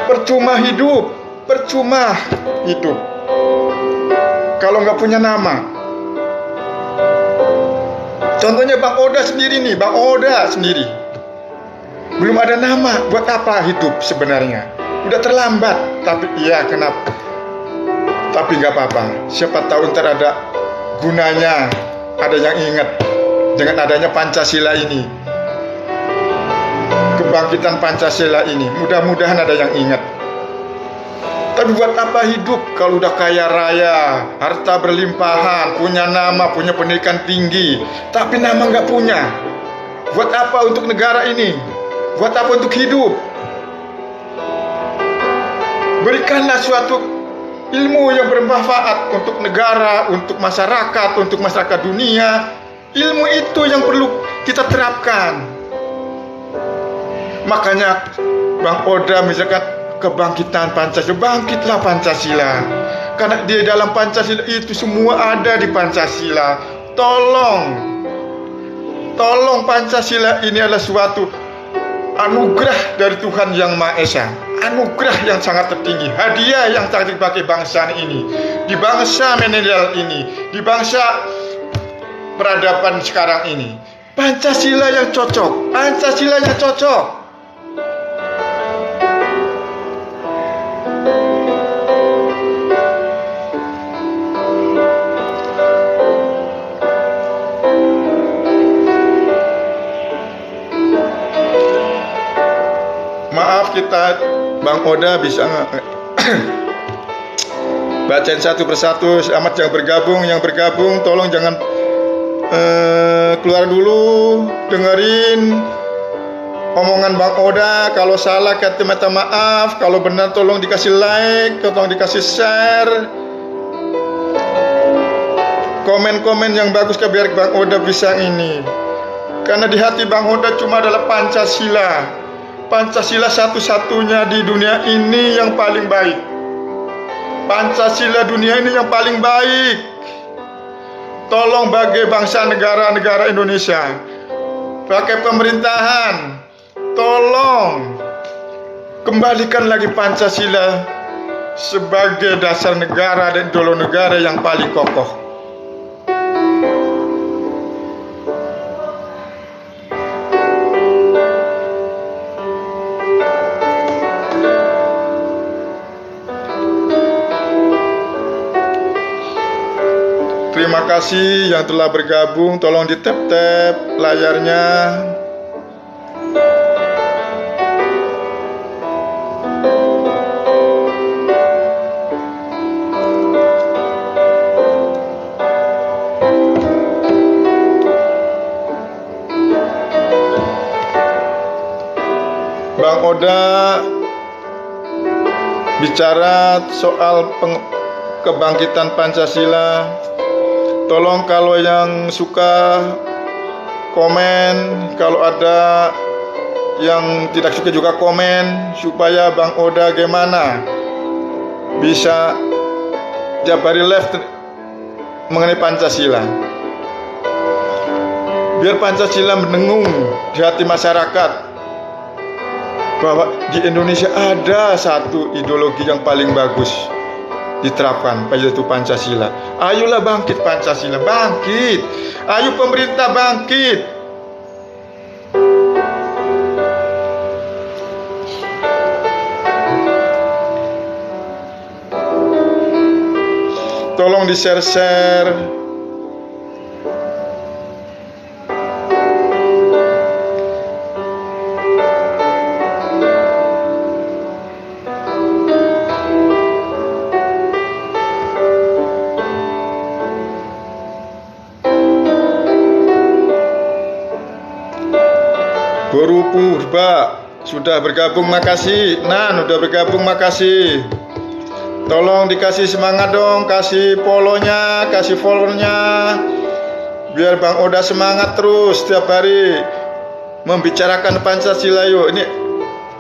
Percuma hidup kalau nggak punya nama. Contohnya Bang Oda sendiri nih, belum ada nama. Buat apa hidup sebenarnya? Udah terlambat. Tapi iya, kenapa? Tapi nggak apa-apa. Siapa tahu ntar ada gunanya, ada yang ingat dengan adanya Pancasila ini, kebangkitan Pancasila ini. Mudah-mudahan ada yang ingat. Tapi buat apa hidup kalau udah kaya raya, harta berlimpahan, punya nama, punya pendidikan tinggi, tapi nama nggak punya? Buat apa untuk negara ini? Buat apa untuk hidup? Berikanlah suatu ilmu yang bermanfaat untuk negara, untuk masyarakat dunia. Ilmu itu yang perlu kita terapkan. Makanya Bang Oda misalkan kebangkitan Pancasila, bangkitlah Pancasila. Karena di dalam Pancasila itu semua ada di Pancasila. Tolong Pancasila ini adalah suatu anugerah dari Tuhan Yang Maha Esa. Anugerah yang sangat tertinggi, hadiah yang sangat dipakai bangsa ini, di bangsa milenial ini, di bangsa peradaban sekarang ini. Pancasila yang cocok. Maaf, kita Bang Oda bisa bacain satu persatu. Selamat yang bergabung tolong jangan keluar dulu, dengerin omongan Bang Oda. Kalau salah kata minta maaf, kalau benar tolong dikasih like, tolong dikasih share, komen-komen yang bagus biar Bang Oda bisa ini. Karena di hati Bang Oda cuma adalah Pancasila. Pancasila satu-satunya di dunia ini yang paling baik. Pancasila dunia ini yang paling baik. Tolong bagi bangsa negara Indonesia, pakai pemerintahan, tolong kembalikan lagi Pancasila sebagai dasar negara dan ideologi negara yang paling kokoh. Terima kasih yang telah bergabung. Tolong di tap-tap layarnya. Bang Oda bicara soal kebangkitan Pancasila. Tolong kalau yang suka komen, kalau ada yang tidak suka juga komen, supaya Bang Oda gimana bisa tiap hari live mengenai Pancasila, biar Pancasila mendengung di hati masyarakat bahwa di Indonesia ada satu ideologi yang paling bagus diterapkan, yaitu Pancasila. Ayolah bangkit Pancasila, bangkit. Ayo pemerintah bangkit. Tolong di-share. Guru Purba sudah bergabung, makasih. Nan udah bergabung, makasih. Tolong dikasih semangat dong, kasih follow-nya, kasih follow-nya, biar Bang Oda semangat terus setiap hari membicarakan Pancasila. Yuk, ini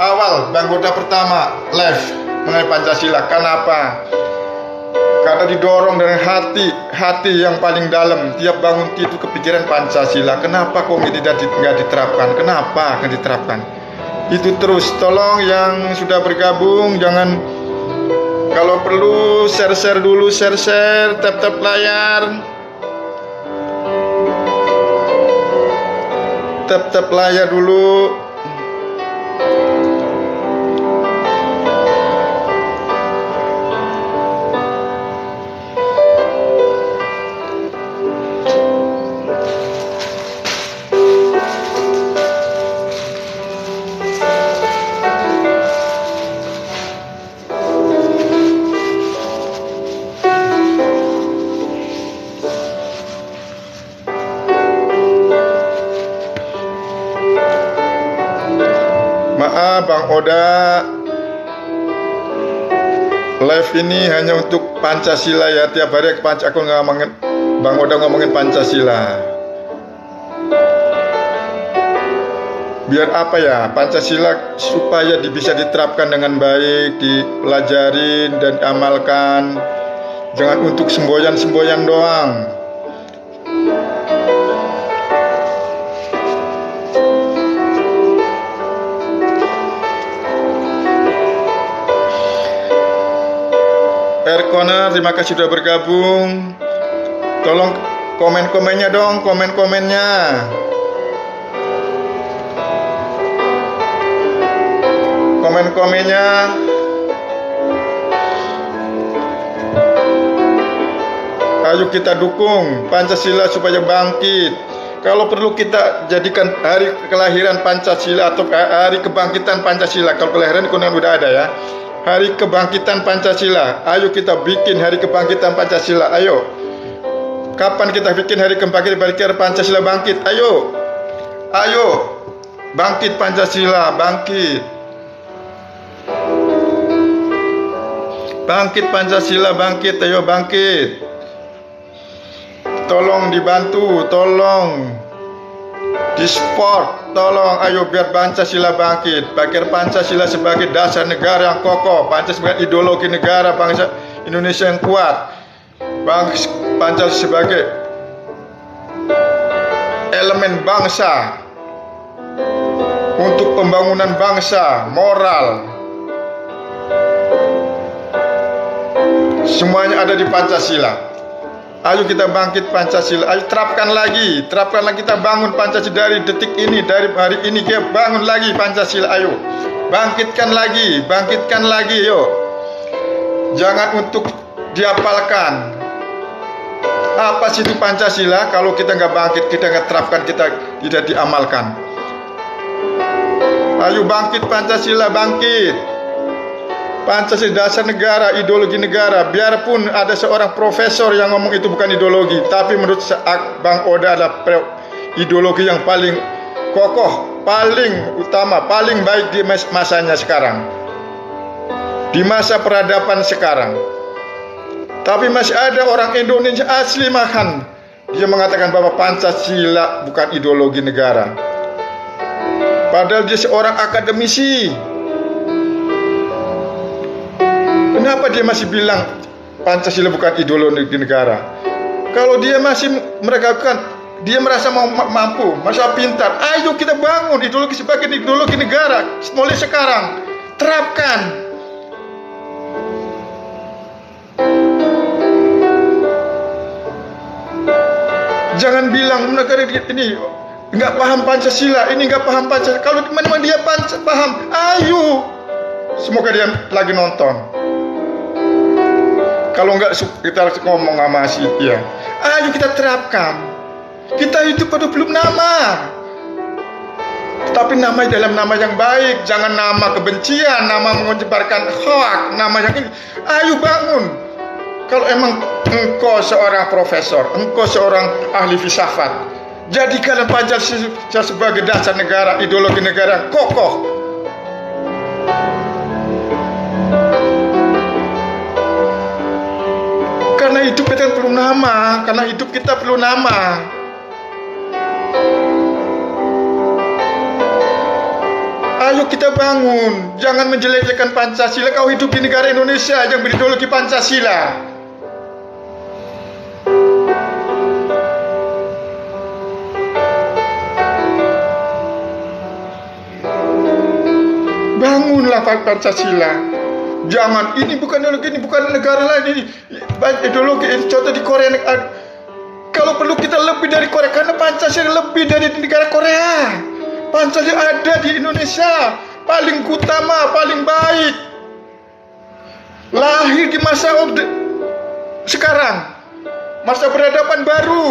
awal Bang Oda pertama live mengenai Pancasila. Kenapa? Karena didorong dari hati yang paling dalam, tiap bangun tidur kepikiran Pancasila. Kenapa kok nggak diterapkan? Kenapa akan diterapkan? Itu terus. Tolong yang sudah bergabung, jangan, kalau perlu share dulu, tap layar, tap layar dulu. Maaf Bang Oda, live ini hanya untuk Pancasila ya. Tiap hari aku ngomongin, Bang Oda ngomongin Pancasila. Biar apa ya, Pancasila supaya bisa diterapkan dengan baik, dipelajarin dan diamalkan. Jangan untuk semboyan-semboyan doang. Corner, terima kasih sudah bergabung. Tolong komen-komennya dong, komen-komennya. Komen-komennya. Ayo kita dukung Pancasila supaya bangkit. Kalau perlu kita jadikan hari kelahiran Pancasila atau hari kebangkitan Pancasila. Kalau kelahiran konon udah ada ya. Hari kebangkitan Pancasila. Ayo kita bikin hari kebangkitan Pancasila. Ayo. Kapan kita bikin hari kebangkitan Pancasila bangkit? Ayo. Ayo. Bangkit Pancasila, bangkit. Bangkit Pancasila, bangkit. Ayo bangkit. Tolong dibantu, tolong di-support, tolong ayo biar Pancasila bangkit. Pakai Pancasila sebagai dasar negara yang kokoh, Pancasila sebagai ideologi negara bangsa Indonesia yang kuat, Pancasila sebagai elemen bangsa untuk pembangunan bangsa, moral. Semuanya ada di Pancasila. Ayo kita bangkit Pancasila. Ayo terapkan lagi kita bangun Pancasila dari detik ini, dari hari ini kita bangun lagi Pancasila. Ayo bangkitkan lagi, yuk. Jangan untuk dihafalkan. Apa sih itu Pancasila? Kalau kita nggak bangkit, kita nggak terapkan, kita tidak diamalkan. Ayo bangkit Pancasila, bangkit. Pancasila dasar negara, ideologi negara. Biarpun ada seorang profesor yang ngomong itu bukan ideologi, tapi menurut Bang Oda adalah ideologi yang paling kokoh, paling utama, paling baik di masanya sekarang, di masa peradaban sekarang. Tapi masih ada orang Indonesia asli makan, dia mengatakan bahwa Pancasila bukan ideologi negara, padahal dia seorang akademisi. Kenapa dia masih bilang Pancasila bukan ideologi negara? Kalau dia masih meragukan, dia merasa mampu, merasa pintar. Ayo kita bangun ideologi sebagai ideologi negara mulai sekarang. Terapkan. Jangan bilang negara ini nggak paham Pancasila, ini nggak paham Pancasila. Kalau memang dia paham, ayo. Semoga dia lagi nonton. Kalau enggak kita ngomong sama si ya. Ayo kita terapkan. Kita hidup pada belum nama. Tapi nama dalam nama yang baik, jangan nama kebencian, nama menyebarkan hoax, nama yang ini. Ayo bangun. Kalau emang engkau seorang profesor, engkau seorang ahli filsafat, jadikan Pancasila sebagai dasar negara, ideologi negara kokoh. Karena hidup kita perlu nama, Ayo kita bangun, jangan menjelek-jelekan Pancasila. Kau hidup di negara Indonesia yang berideologi Pancasila. bangunlah Pancasila. Jangan, ini bukan ideologi, ini bukan negara lain, ini ideologi. Contoh di Korea, kalau perlu kita lebih dari Korea, karena Pancasila lebih dari negara Korea. Pancasila ada di Indonesia, paling utama, paling baik. Lahir di masa sekarang, masa peradaban baru.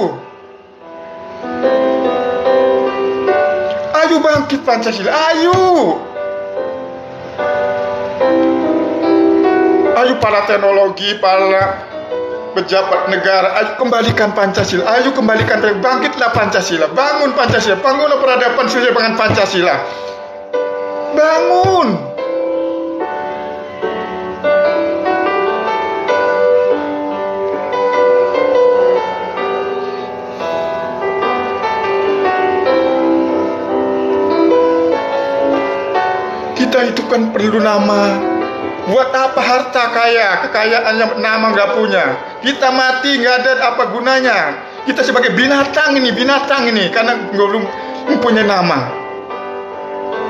Ayo bangkit Pancasila, ayo. Ayo para teknologi, para pejabat negara, ayo kembalikan Pancasila, ayo kembalikan, bangkitlah Pancasila, bangun Pancasila, bangunlah peradaban sesuai dengan Pancasila. Bangun. Kita itu kan perlu nama. Buat apa harta kaya, kekayaan yang nama nggak punya? Kita mati nggak ada apa gunanya. Kita sebagai binatang ini, karena belum mempunyai nama.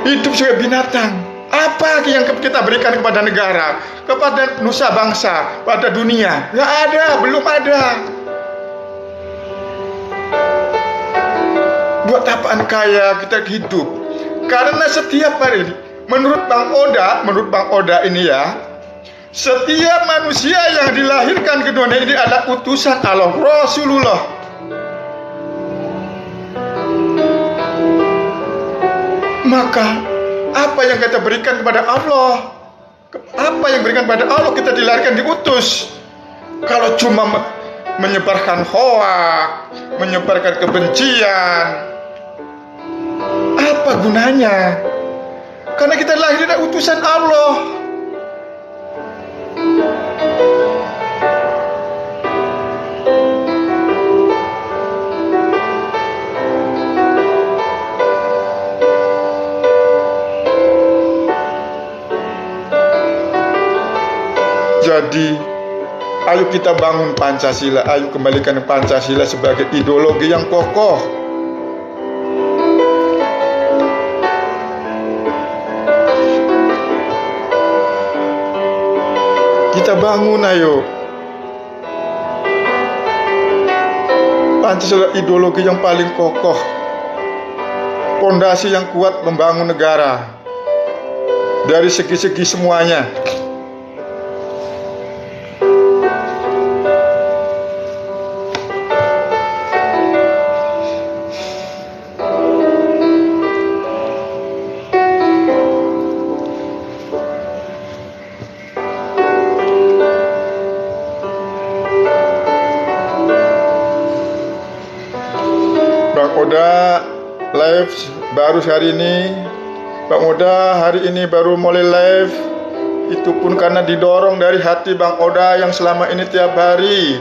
Hidup sebagai binatang. Apa yang kita berikan kepada negara, kepada nusa bangsa, pada dunia? Nggak ada, belum ada. Buat apaan kaya kita hidup? Karena setiap hari, menurut Bang Oda ini ya, setiap manusia yang dilahirkan ke dunia ini adalah utusan Allah, Rasulullah. Maka apa yang kita berikan kepada Allah? Apa yang berikan kepada Allah? Kita dilahirkan diutus. Kalau cuma menyebarkan hoak, menyebarkan kebencian, apa gunanya? Karena kita lahir dari utusan Allah. Jadi, ayo kita bangun Pancasila, ayo kembalikan Pancasila sebagai ideologi yang kokoh. Kita bangun, ayo. Pancasila ideologi yang paling kokoh, pondasi yang kuat membangun negara dari segi-segi semuanya. Bang Oda live baru hari ini. Bang Oda hari ini baru mulai live. Itu pun karena didorong dari hati Bang Oda yang selama ini tiap hari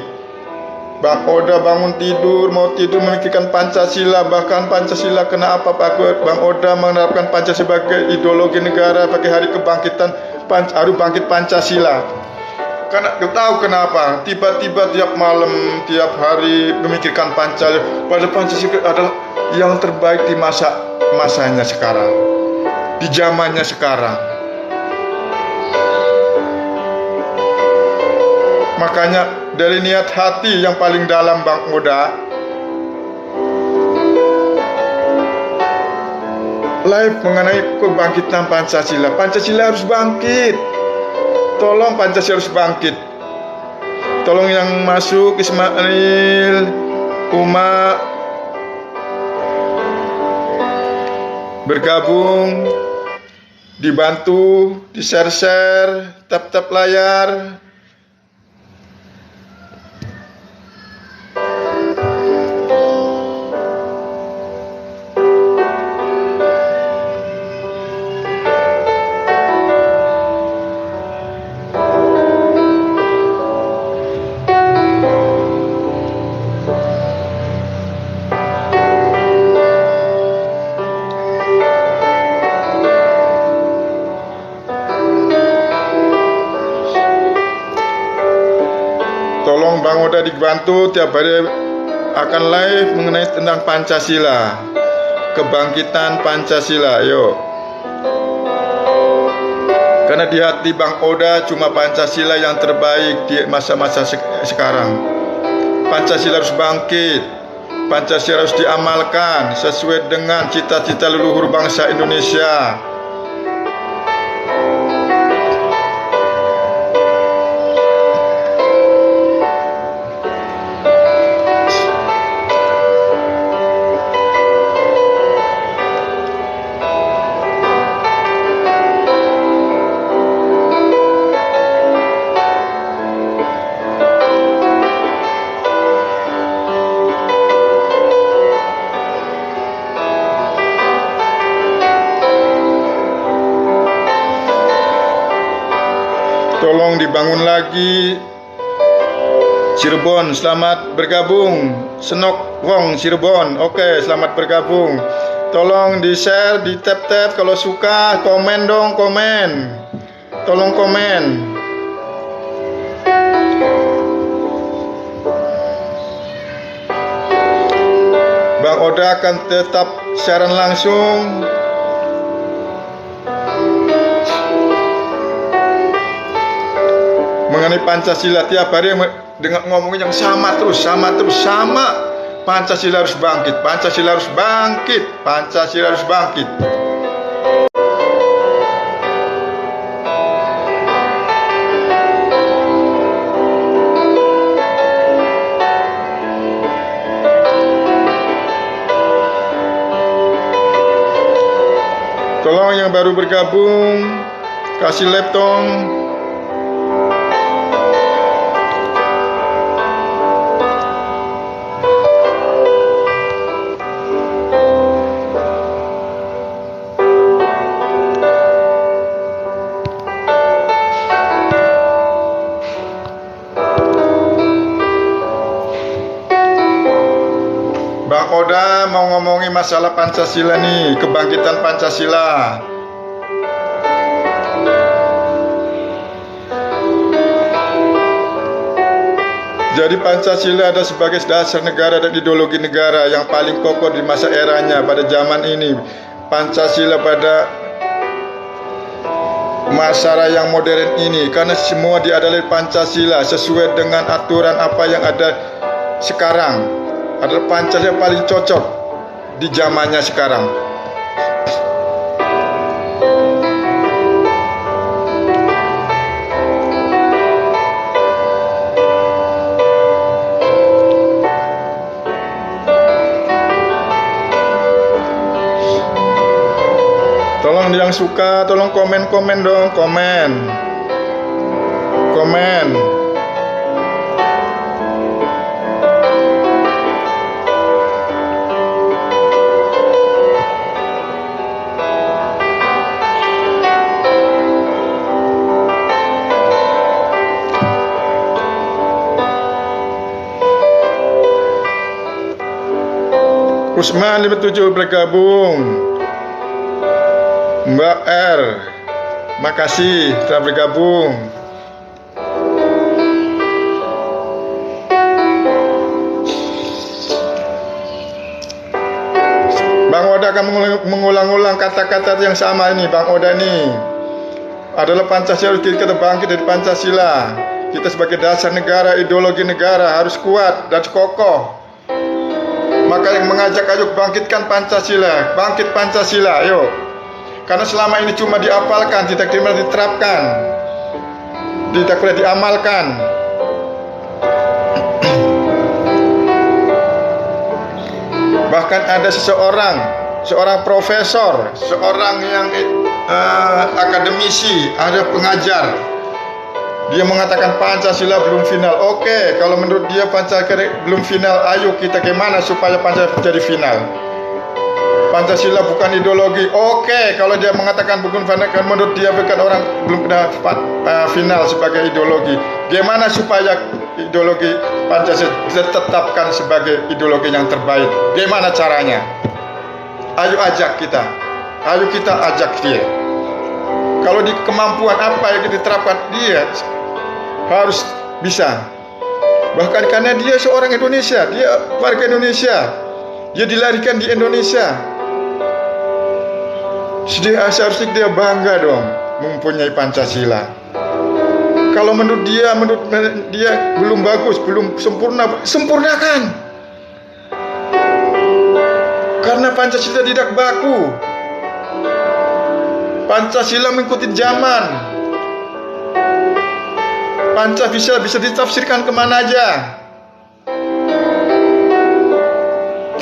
Bang Oda bangun tidur, mau tidur memikirkan Pancasila. Bahkan Pancasila kenapa Bang Oda menerapkan Pancasila sebagai ideologi negara, pakai hari kebangkitan, hari bangkit Pancasila. Karena kita tahu kenapa tiba-tiba tiap malam, tiap hari memikirkan Pancasila. Padahal Pancasila adalah yang terbaik di masanya sekarang, di zamannya sekarang. Makanya dari niat hati yang paling dalam Bang Oda live mengenai kebangkitan Pancasila. Pancasila harus bangkit. Tolong Pancasila harus bangkit. Tolong yang masuk, Ismail, Uma, bergabung, dibantu, di-share, tap-tap layar. Tolong Bang Oda dibantu, tiap hari akan live mengenai tentang Pancasila, kebangkitan Pancasila. Yuk. Karena di hati Bang Oda cuma Pancasila yang terbaik di masa-masa sekarang. Pancasila harus bangkit. Pancasila harus diamalkan sesuai dengan cita-cita leluhur bangsa Indonesia. Tolong dibangun lagi. Cirebon, selamat bergabung. Senok Wong, Cirebon, oke, selamat bergabung. Tolong di-share, di-tap-tap kalau suka, komen dong, komen. Tolong komen. Bang Oda akan tetap siaran langsung mengenai Pancasila. Tiap hari dengan ngomongin yang sama terus. Pancasila harus bangkit, Pancasila harus bangkit, Pancasila harus bangkit. Tolong yang baru bergabung kasih laptop. Bang Oda mau ngomongin masalah Pancasila nih, kebangkitan Pancasila. Jadi Pancasila ada sebagai dasar negara dan ideologi negara yang paling kokoh di masa eranya pada zaman ini. Pancasila pada masa yang modern ini, karena semua dia adalah Pancasila sesuai dengan aturan apa yang ada sekarang. Adalah Pancasila paling cocok di zamannya sekarang. Tolong yang suka, tolong komen-komen dong, komen. Usman 57 bergabung. Mbak R, makasih telah bergabung. Bang Oda akan mengulang-ulang kata-kata yang sama ini. Bang Oda ini adalah Pancasila, kita bangkit dari Pancasila. Kita sebagai dasar negara, ideologi negara harus kuat dan kokoh. Maka yang mengajak, ayo bangkitkan Pancasila, bangkit Pancasila, ayo. Karena selama ini cuma diapalkan, tidak pernah diterapkan, tidak pernah diamalkan. Bahkan ada seorang profesor, seorang yang akademisi, ada pengajar. Dia mengatakan Pancasila belum final. Oke, kalau menurut dia Pancasila belum final, ayo kita gimana supaya Pancasila jadi final? Pancasila bukan ideologi. Oke, kalau dia mengatakan bukan final, menurut dia bukan orang belum pernah final sebagai ideologi. Gimana supaya ideologi Pancasila ditetapkan sebagai ideologi yang terbaik? Gimana caranya? Ayo ajak kita. Ayo kita ajak dia. Kalau di kemampuan apa yang diterapkan, dia harus bisa. Bahkan karena dia seorang Indonesia, dia warga Indonesia, dia dilahirkan di Indonesia. Seharusnya dia bangga dong. mempunyai Pancasila. Kalau menurut dia belum bagus, belum sempurna, sempurnakan. Karena Pancasila tidak baku. Pancasila mengikuti zaman. Pancasila bisa ditafsirkan kemana aja,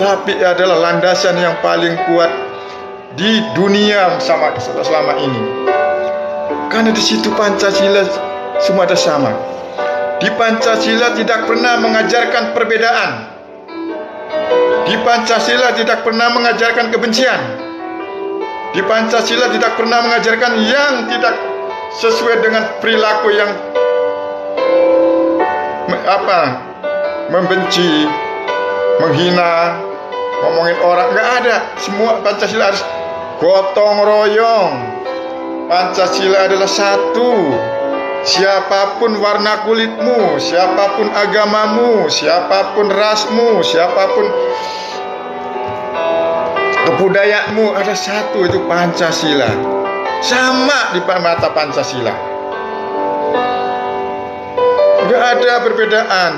tapi adalah landasan yang paling kuat di dunia selama ini. Karena di situ Pancasila semua ada sama. Di Pancasila tidak pernah mengajarkan perbedaan. Di Pancasila tidak pernah mengajarkan kebencian. Di Pancasila tidak pernah mengajarkan yang tidak sesuai dengan perilaku yang membenci, menghina, ngomongin orang. Nggak ada. Semua Pancasila harus gotong royong. Pancasila adalah satu. Siapapun warna kulitmu, siapapun agamamu, siapapun rasmu, siapapun kebudayaanmu, ada satu, itu Pancasila. Sama di mata Pancasila. Gak ada perbedaan.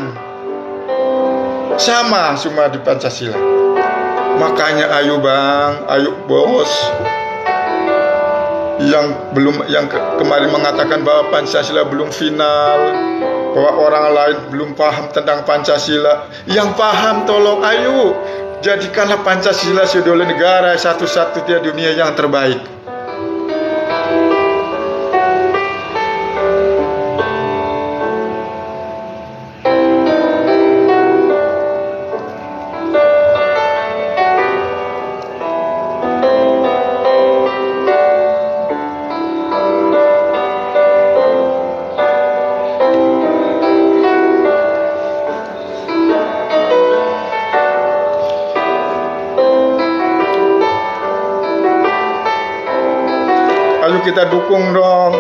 Sama semua di Pancasila. Makanya ayo bang, ayo bos, yang kemarin mengatakan bahwa Pancasila belum final, bahwa orang lain belum paham tentang Pancasila. Yang paham tolong ayo jadikanlah Pancasila sebagai negara satu-satunya dunia yang terbaik. Ayo kita dukung dong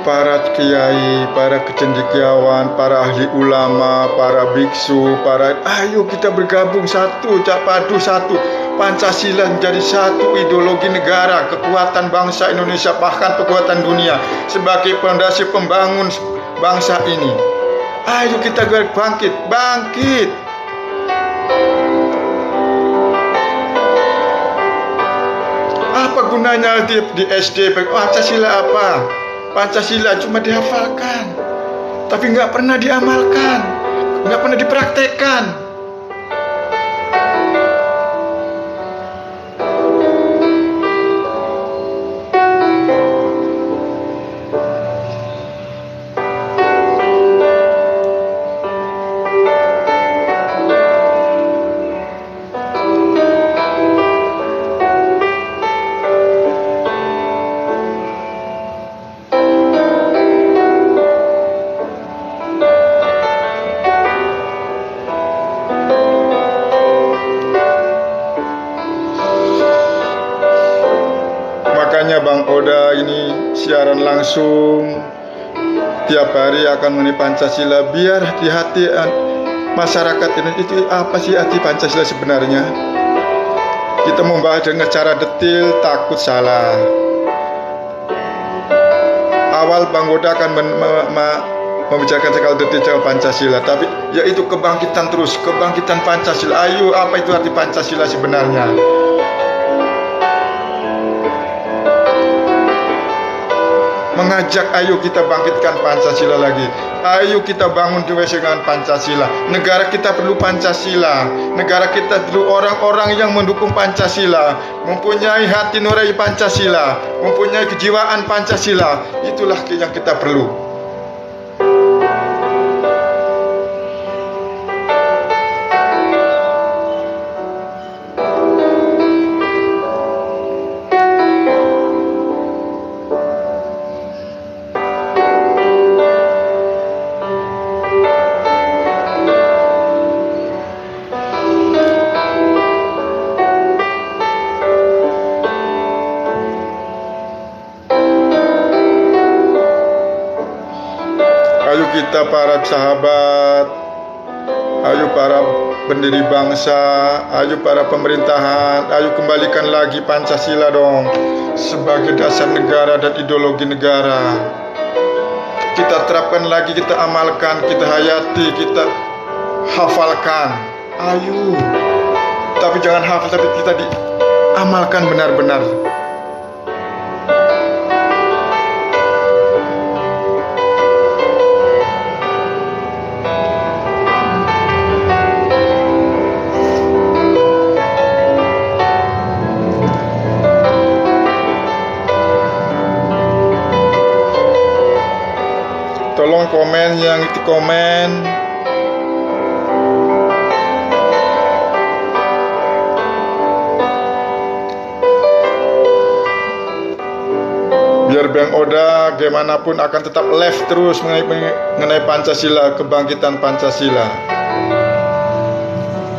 para kiai, para cendekiawan, para ahli ulama, para biksu, ayo kita bergabung satu, padu satu. Pancasila menjadi satu ideologi negara, kekuatan bangsa Indonesia, bahkan kekuatan dunia sebagai fondasi pembangun bangsa ini. Ayo kita bangkit. Apa gunanya di SD Pancasila apa? Pancasila cuma dihafalkan, tapi nggak pernah diamalkan, nggak pernah dipraktekkan. Makanya Bang Oda ini siaran langsung tiap hari akan mengenai Pancasila, biar di hati masyarakat ini itu apa sih arti Pancasila sebenarnya. Kita membahas dengan cara detail, takut salah. Awal Bang Oda akan membicarakan sekali detail Pancasila, tapi yaitu kebangkitan Pancasila. Ayo, apa itu arti Pancasila sebenarnya? Mengajak ayo kita bangkitkan Pancasila lagi. Ayo kita bangun dengan Pancasila. Negara kita perlu Pancasila. Negara kita perlu orang-orang yang mendukung Pancasila, mempunyai hati nurani Pancasila, mempunyai kejiwaan Pancasila. Itulah yang kita perlu. Ayo kita para sahabat, ayo para pendiri bangsa, ayo para pemerintahan, ayo kembalikan lagi Pancasila dong sebagai dasar negara dan ideologi negara. Kita terapkan lagi, kita amalkan, kita hayati, kita hafalkan. Ayo. Tapi jangan hafal, tapi kita diamalkan benar-benar. Tolong komen yang itu komen. Biar Bang Oda gimana pun akan tetap live terus mengenai Pancasila, kebangkitan Pancasila.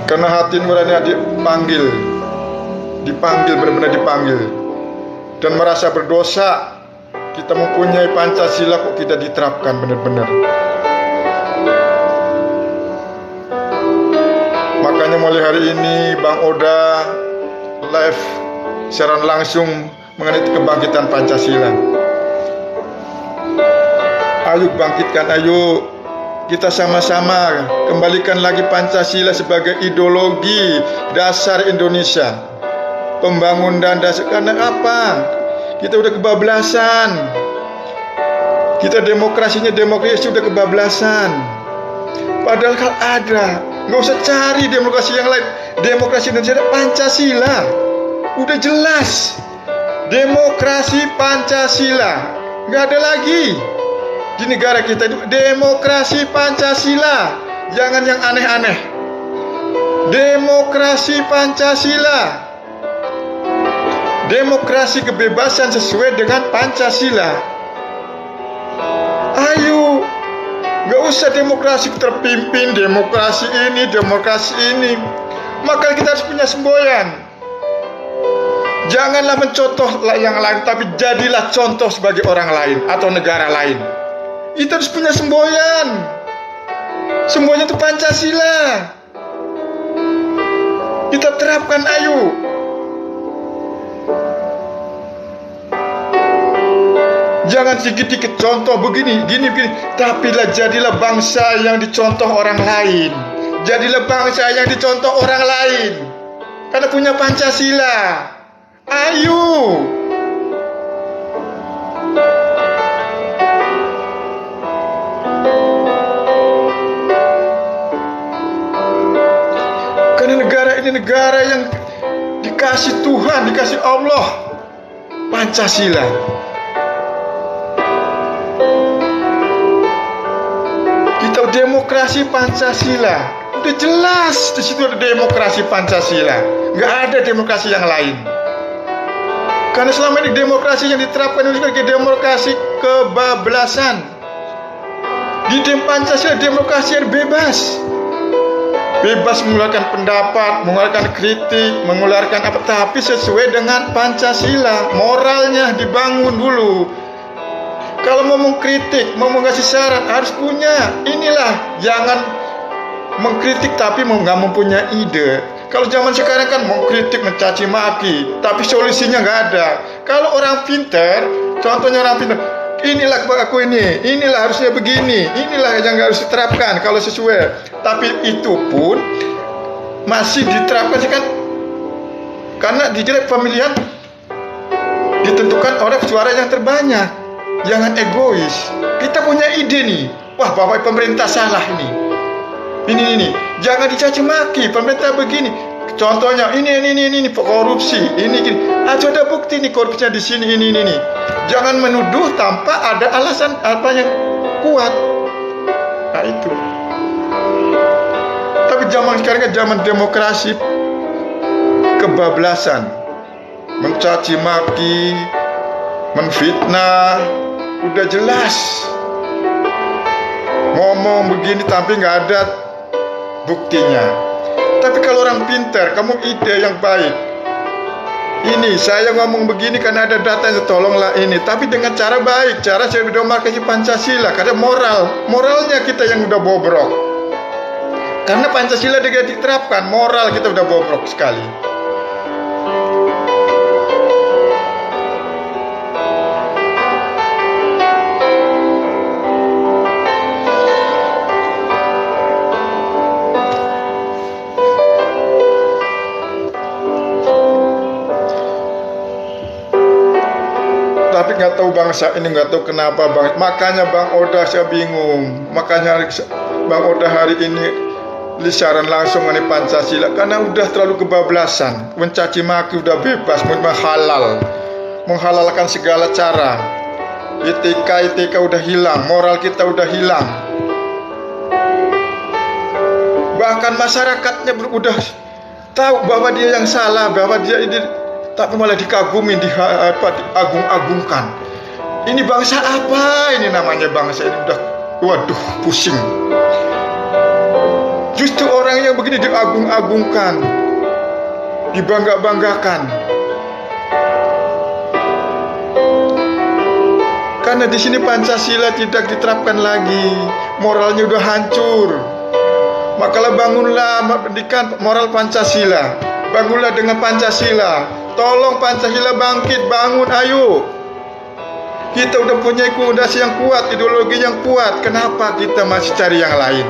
Karena hati nurani dipanggil benar-benar dipanggil, dan merasa berdosa. Kita mempunyai Pancasila kok tidak diterapkan benar-benar. Makanya mulai hari ini Bang Oda live siaran langsung mengenai kebangkitan Pancasila. Ayo bangkitkan, ayo kita sama-sama kembalikan lagi Pancasila sebagai ideologi dasar Indonesia, pembangunan dasar. Karena apa? Kita udah kebablasan. Kita demokrasi udah kebablasan. Padahal kalau ada, nggak usah cari demokrasi yang lain. Demokrasi Indonesia ada Pancasila. Udah jelas. Demokrasi Pancasila. Nggak ada lagi. Di negara kita itu demokrasi Pancasila. Jangan yang aneh-aneh. Demokrasi Pancasila. Demokrasi kebebasan sesuai dengan Pancasila. Ayo, gak usah demokrasi terpimpin, demokrasi ini. Maka kita harus punya semboyan. Janganlah mencontoh yang lain, tapi jadilah contoh sebagai orang lain atau negara lain. Itu harus punya semboyan. Semboyan itu Pancasila. Kita terapkan, ayo. Jangan sedikit-sedikit contoh begini, gini. Tapi jadilah bangsa yang dicontoh orang lain. Jadilah bangsa yang dicontoh orang lain. Karena punya Pancasila. Ayo. Karena negara ini negara yang dikasih Tuhan, dikasih Allah. Pancasila. Demokrasi Pancasila. Udah jelas di situ ada demokrasi Pancasila. Nggak ada demokrasi yang lain. Karena selama ini demokrasi yang diterapkan itu sebagai demokrasi kebablasan. Di Pancasila demokrasi yang bebas. Bebas mengeluarkan pendapat, mengeluarkan kritik, mengeluarkan apa, tapi sesuai dengan Pancasila. Moralnya dibangun dulu. Kalau mau mengkritik, mau ngasih saran, harus punya. Inilah, jangan mengkritik tapi nggak mempunyai ide. Kalau zaman sekarang kan mengkritik, mencaci maki, tapi solusinya nggak ada. Kalau orang pintar, contohnya orang pintar, inilah aku inilah harusnya begini, inilah yang harus diterapkan kalau sesuai. Tapi itu pun masih diterapkan kan, karena di pemilihan ditentukan oleh suara yang terbanyak. Jangan egois. Kita punya ide nih. Wah, Bapak pemerintah salah nih. Ini. Jangan dicaci maki. Pemerintah begini. Contohnya ini korupsi. Ini gini. Ada bukti nih korupsinya di sini ini. Jangan menuduh tanpa ada alasan apa yang kuat. Nah itu. Tapi zaman sekarang kan zaman demokrasi kebablasan. Mencaci maki, menfitnah. Udah jelas ngomong begini tapi nggak ada buktinya. Tapi kalau orang pintar, kamu ide yang baik, ini saya ngomong begini karena ada datanya, tolonglah ini, tapi dengan cara baik, cara saya berdoa kasih Pancasila. Karena moralnya kita yang udah bobrok. Karena Pancasila tidak diterapkan, moral kita udah bobrok sekali. Tapi nggak tahu bangsa ini, nggak tahu kenapa bang. Makanya Bang Oda saya bingung. Makanya Bang Oda hari ini lisaran langsung mengenai Pancasila karena udah terlalu kebablasan. Mencaci maki udah bebas, menghalalkan segala cara. ITK udah hilang, moral kita udah hilang. Bahkan masyarakatnya udah tahu bahwa dia yang salah, bahwa dia ini, tapi malah dikagumi, diagung-agungkan. Ini bangsa apa? Ini namanya bangsa ini udah, waduh, pusing. Justru orang yang begini diagung-agungkan, dibangga-banggakan. Karena di sini Pancasila tidak diterapkan lagi, moralnya udah hancur. Maka bangunlah pendidikan moral Pancasila, bangunlah dengan Pancasila. Tolong Pancasila bangkit, bangun, ayo. Kita udah punya fondasi yang kuat, ideologi yang kuat. Kenapa kita masih cari yang lain?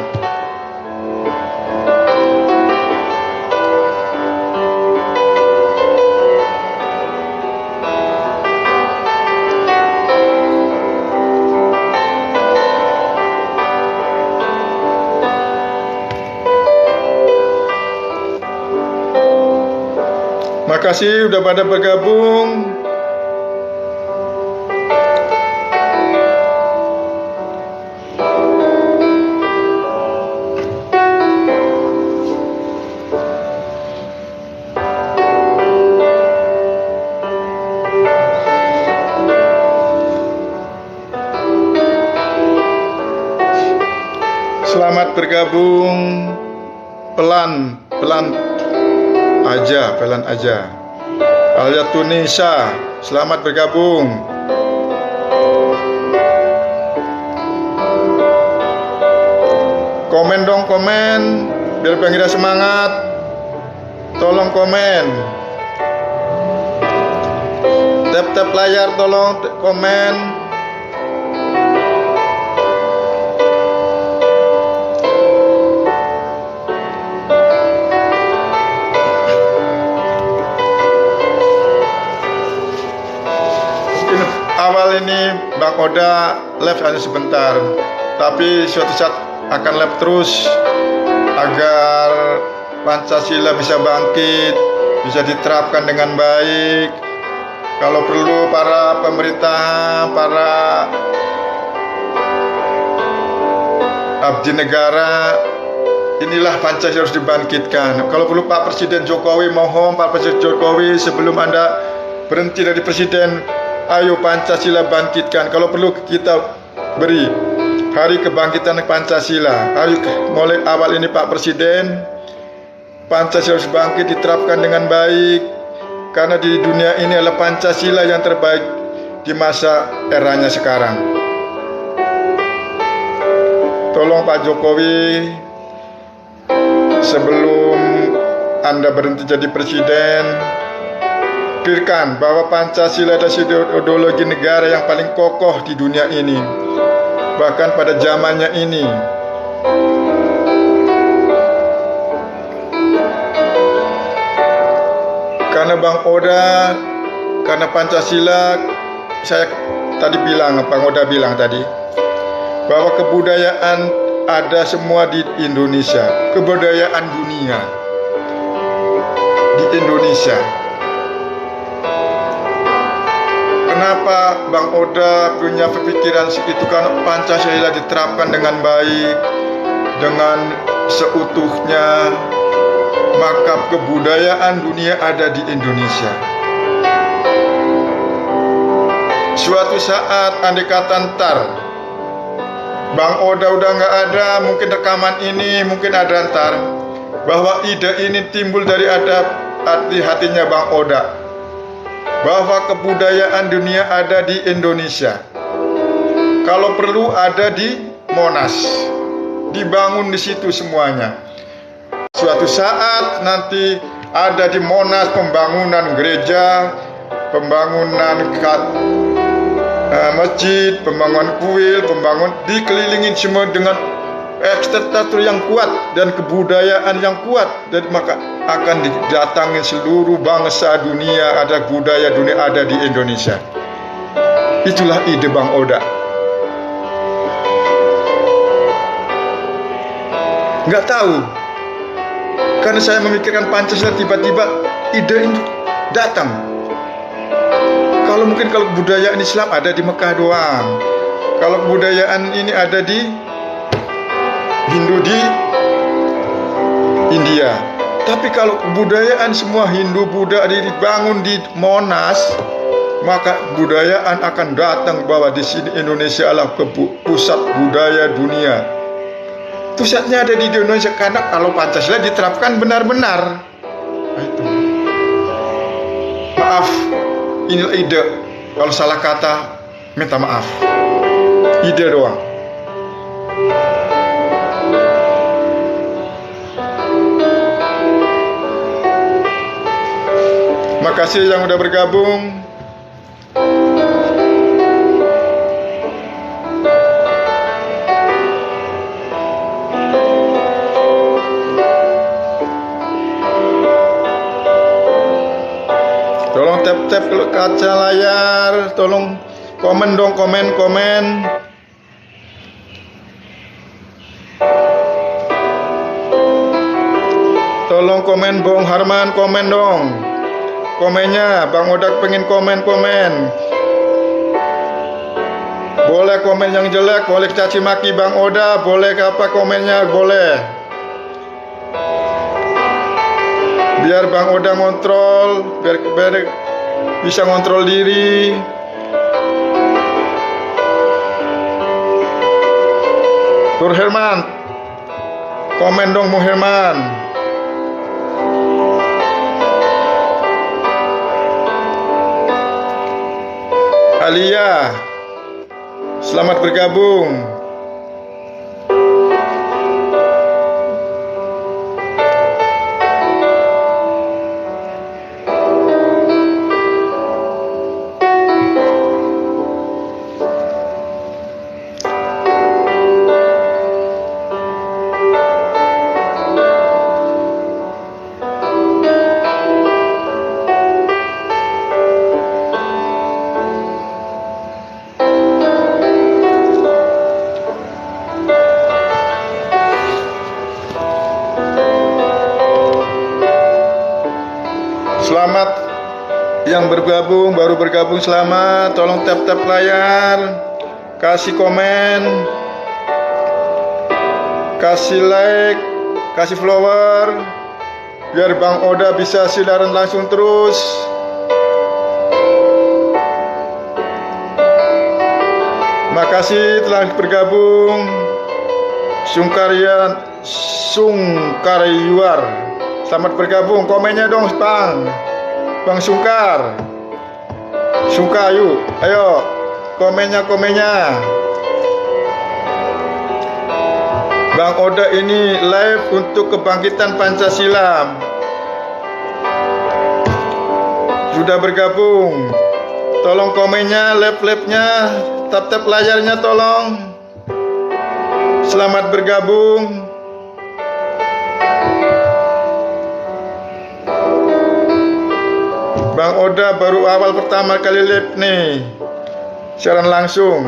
Makasih udah pada bergabung. Selamat bergabung. Pelan aja. Alia Tunisa, selamat bergabung. Komen dong, komen biar Bang Ira semangat. Tolong komen. Tap layar, tolong komen. Awal ini Bang Oda live hanya sebentar, tapi suatu saat akan live terus agar Pancasila bisa bangkit, bisa diterapkan dengan baik. Kalau perlu para pemerintah, para abdi negara, inilah Pancasila harus dibangkitkan. Kalau perlu Pak Presiden Jokowi, mohon Pak Presiden Jokowi sebelum Anda berhenti dari Presiden, ayo Pancasila bangkitkan. Kalau perlu kita beri hari kebangkitan Pancasila. Ayo mulai awal ini Pak Presiden, Pancasila harus bangkit, diterapkan dengan baik. Karena di dunia ini adalah Pancasila yang terbaik di masa eranya sekarang. Tolong Pak Jokowi, sebelum Anda berhenti jadi presiden, pikirkan bahwa Pancasila adalah ideologi negara yang paling kokoh di dunia ini, bahkan pada zamannya ini. Karena Bang Oda, karena Pancasila, saya tadi bilang, Bang Oda bilang tadi, bahwa kebudayaan ada semua di Indonesia, kebudayaan dunia di Indonesia. Kenapa Bang Oda punya pemikiran segitu? Karena Pancasila diterapkan dengan baik, dengan seutuhnya, maka kebudayaan dunia ada di Indonesia. Suatu saat andai kata ntar Bang Oda udah nggak ada, mungkin rekaman ini mungkin ada ntar, bahwa ide ini timbul dari hatinya Bang Oda, bahwa kebudayaan dunia ada di Indonesia. Kalau perlu ada di Monas, dibangun di situ semuanya. suatu saat nanti ada di Monas pembangunan gereja, pembangunan masjid, pembangunan kuil, dikelilingin semua dengan ekstratur yang kuat dan kebudayaan yang kuat, dan maka akan didatangi seluruh bangsa dunia, ada budaya dunia ada di Indonesia. Itulah ide Bang Oda. Nggak tahu, karena saya memikirkan Pancasila, tiba-tiba ide ini datang. Kalau mungkin kalau kebudayaan Islam ada di Mekah doang, kalau kebudayaan ini ada di Hindu di India. Tapi kalau kebudayaan semua Hindu Buddha dibangun di Monas, maka kebudayaan akan datang bahwa di sini Indonesia adalah pusat budaya dunia. Pusatnya ada di Indonesia, karena kalau Pancasila diterapkan benar-benar. Itu. Maaf, inilah ide. Kalau salah kata, minta maaf. Ide doang. Makasih yang udah bergabung. Tolong tap-tap ke kaca layar, tolong komen dong, komen. Tolong komen Bang Harman, komen dong. Komennya, Bang Oda pengen komen. Boleh komen yang jelek, boleh caci maki Bang Oda, boleh apa komennya, boleh. Biar Bang Oda ngontrol, biar bisa ngontrol diri. Nur Herman, komen dong Mu Herman. Alia, selamat bergabung. Selamat yang bergabung, baru bergabung, selamat. Tolong tap-tap layar, kasih komen, kasih like, kasih follower, biar Bang Oda bisa siaran langsung terus. Makasih telah bergabung. Sungkaryuar, selamat bergabung. Komennya dong Bang Sungkar. Ayo komennya. Bang Oda ini live untuk kebangkitan Pancasila. Sudah bergabung. Tolong komennya, live-nya, tap-tap layarnya tolong. Selamat bergabung. Bang Oda baru awal pertama kali live nih, siaran langsung.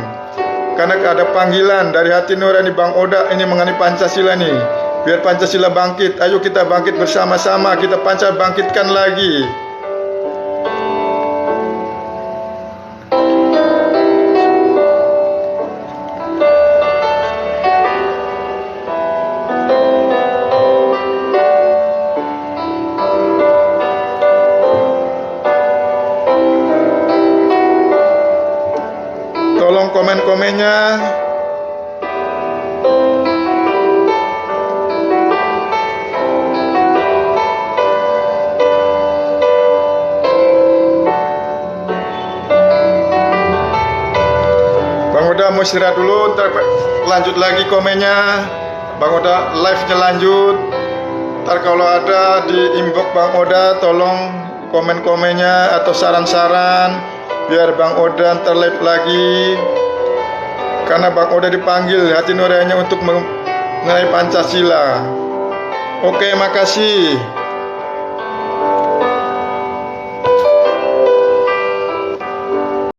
Karena ada panggilan dari hati nurani Bang Oda ini mengenai Pancasila nih. Biar Pancasila bangkit. Ayo kita bangkit bersama-sama, kita bangkitkan lagi. Tolong komen-komennya. Bang Oda mau istirahat dulu, ntar lanjut lagi komennya. Bang Oda live-nya lanjut. Ntar kalau ada di inbox Bang Oda, tolong komen-komennya atau saran-saran biar Bang Oda ntar live lagi. Karena Bang Oda dipanggil hati nuranianya untuk mengenai Pancasila. Oke, makasih.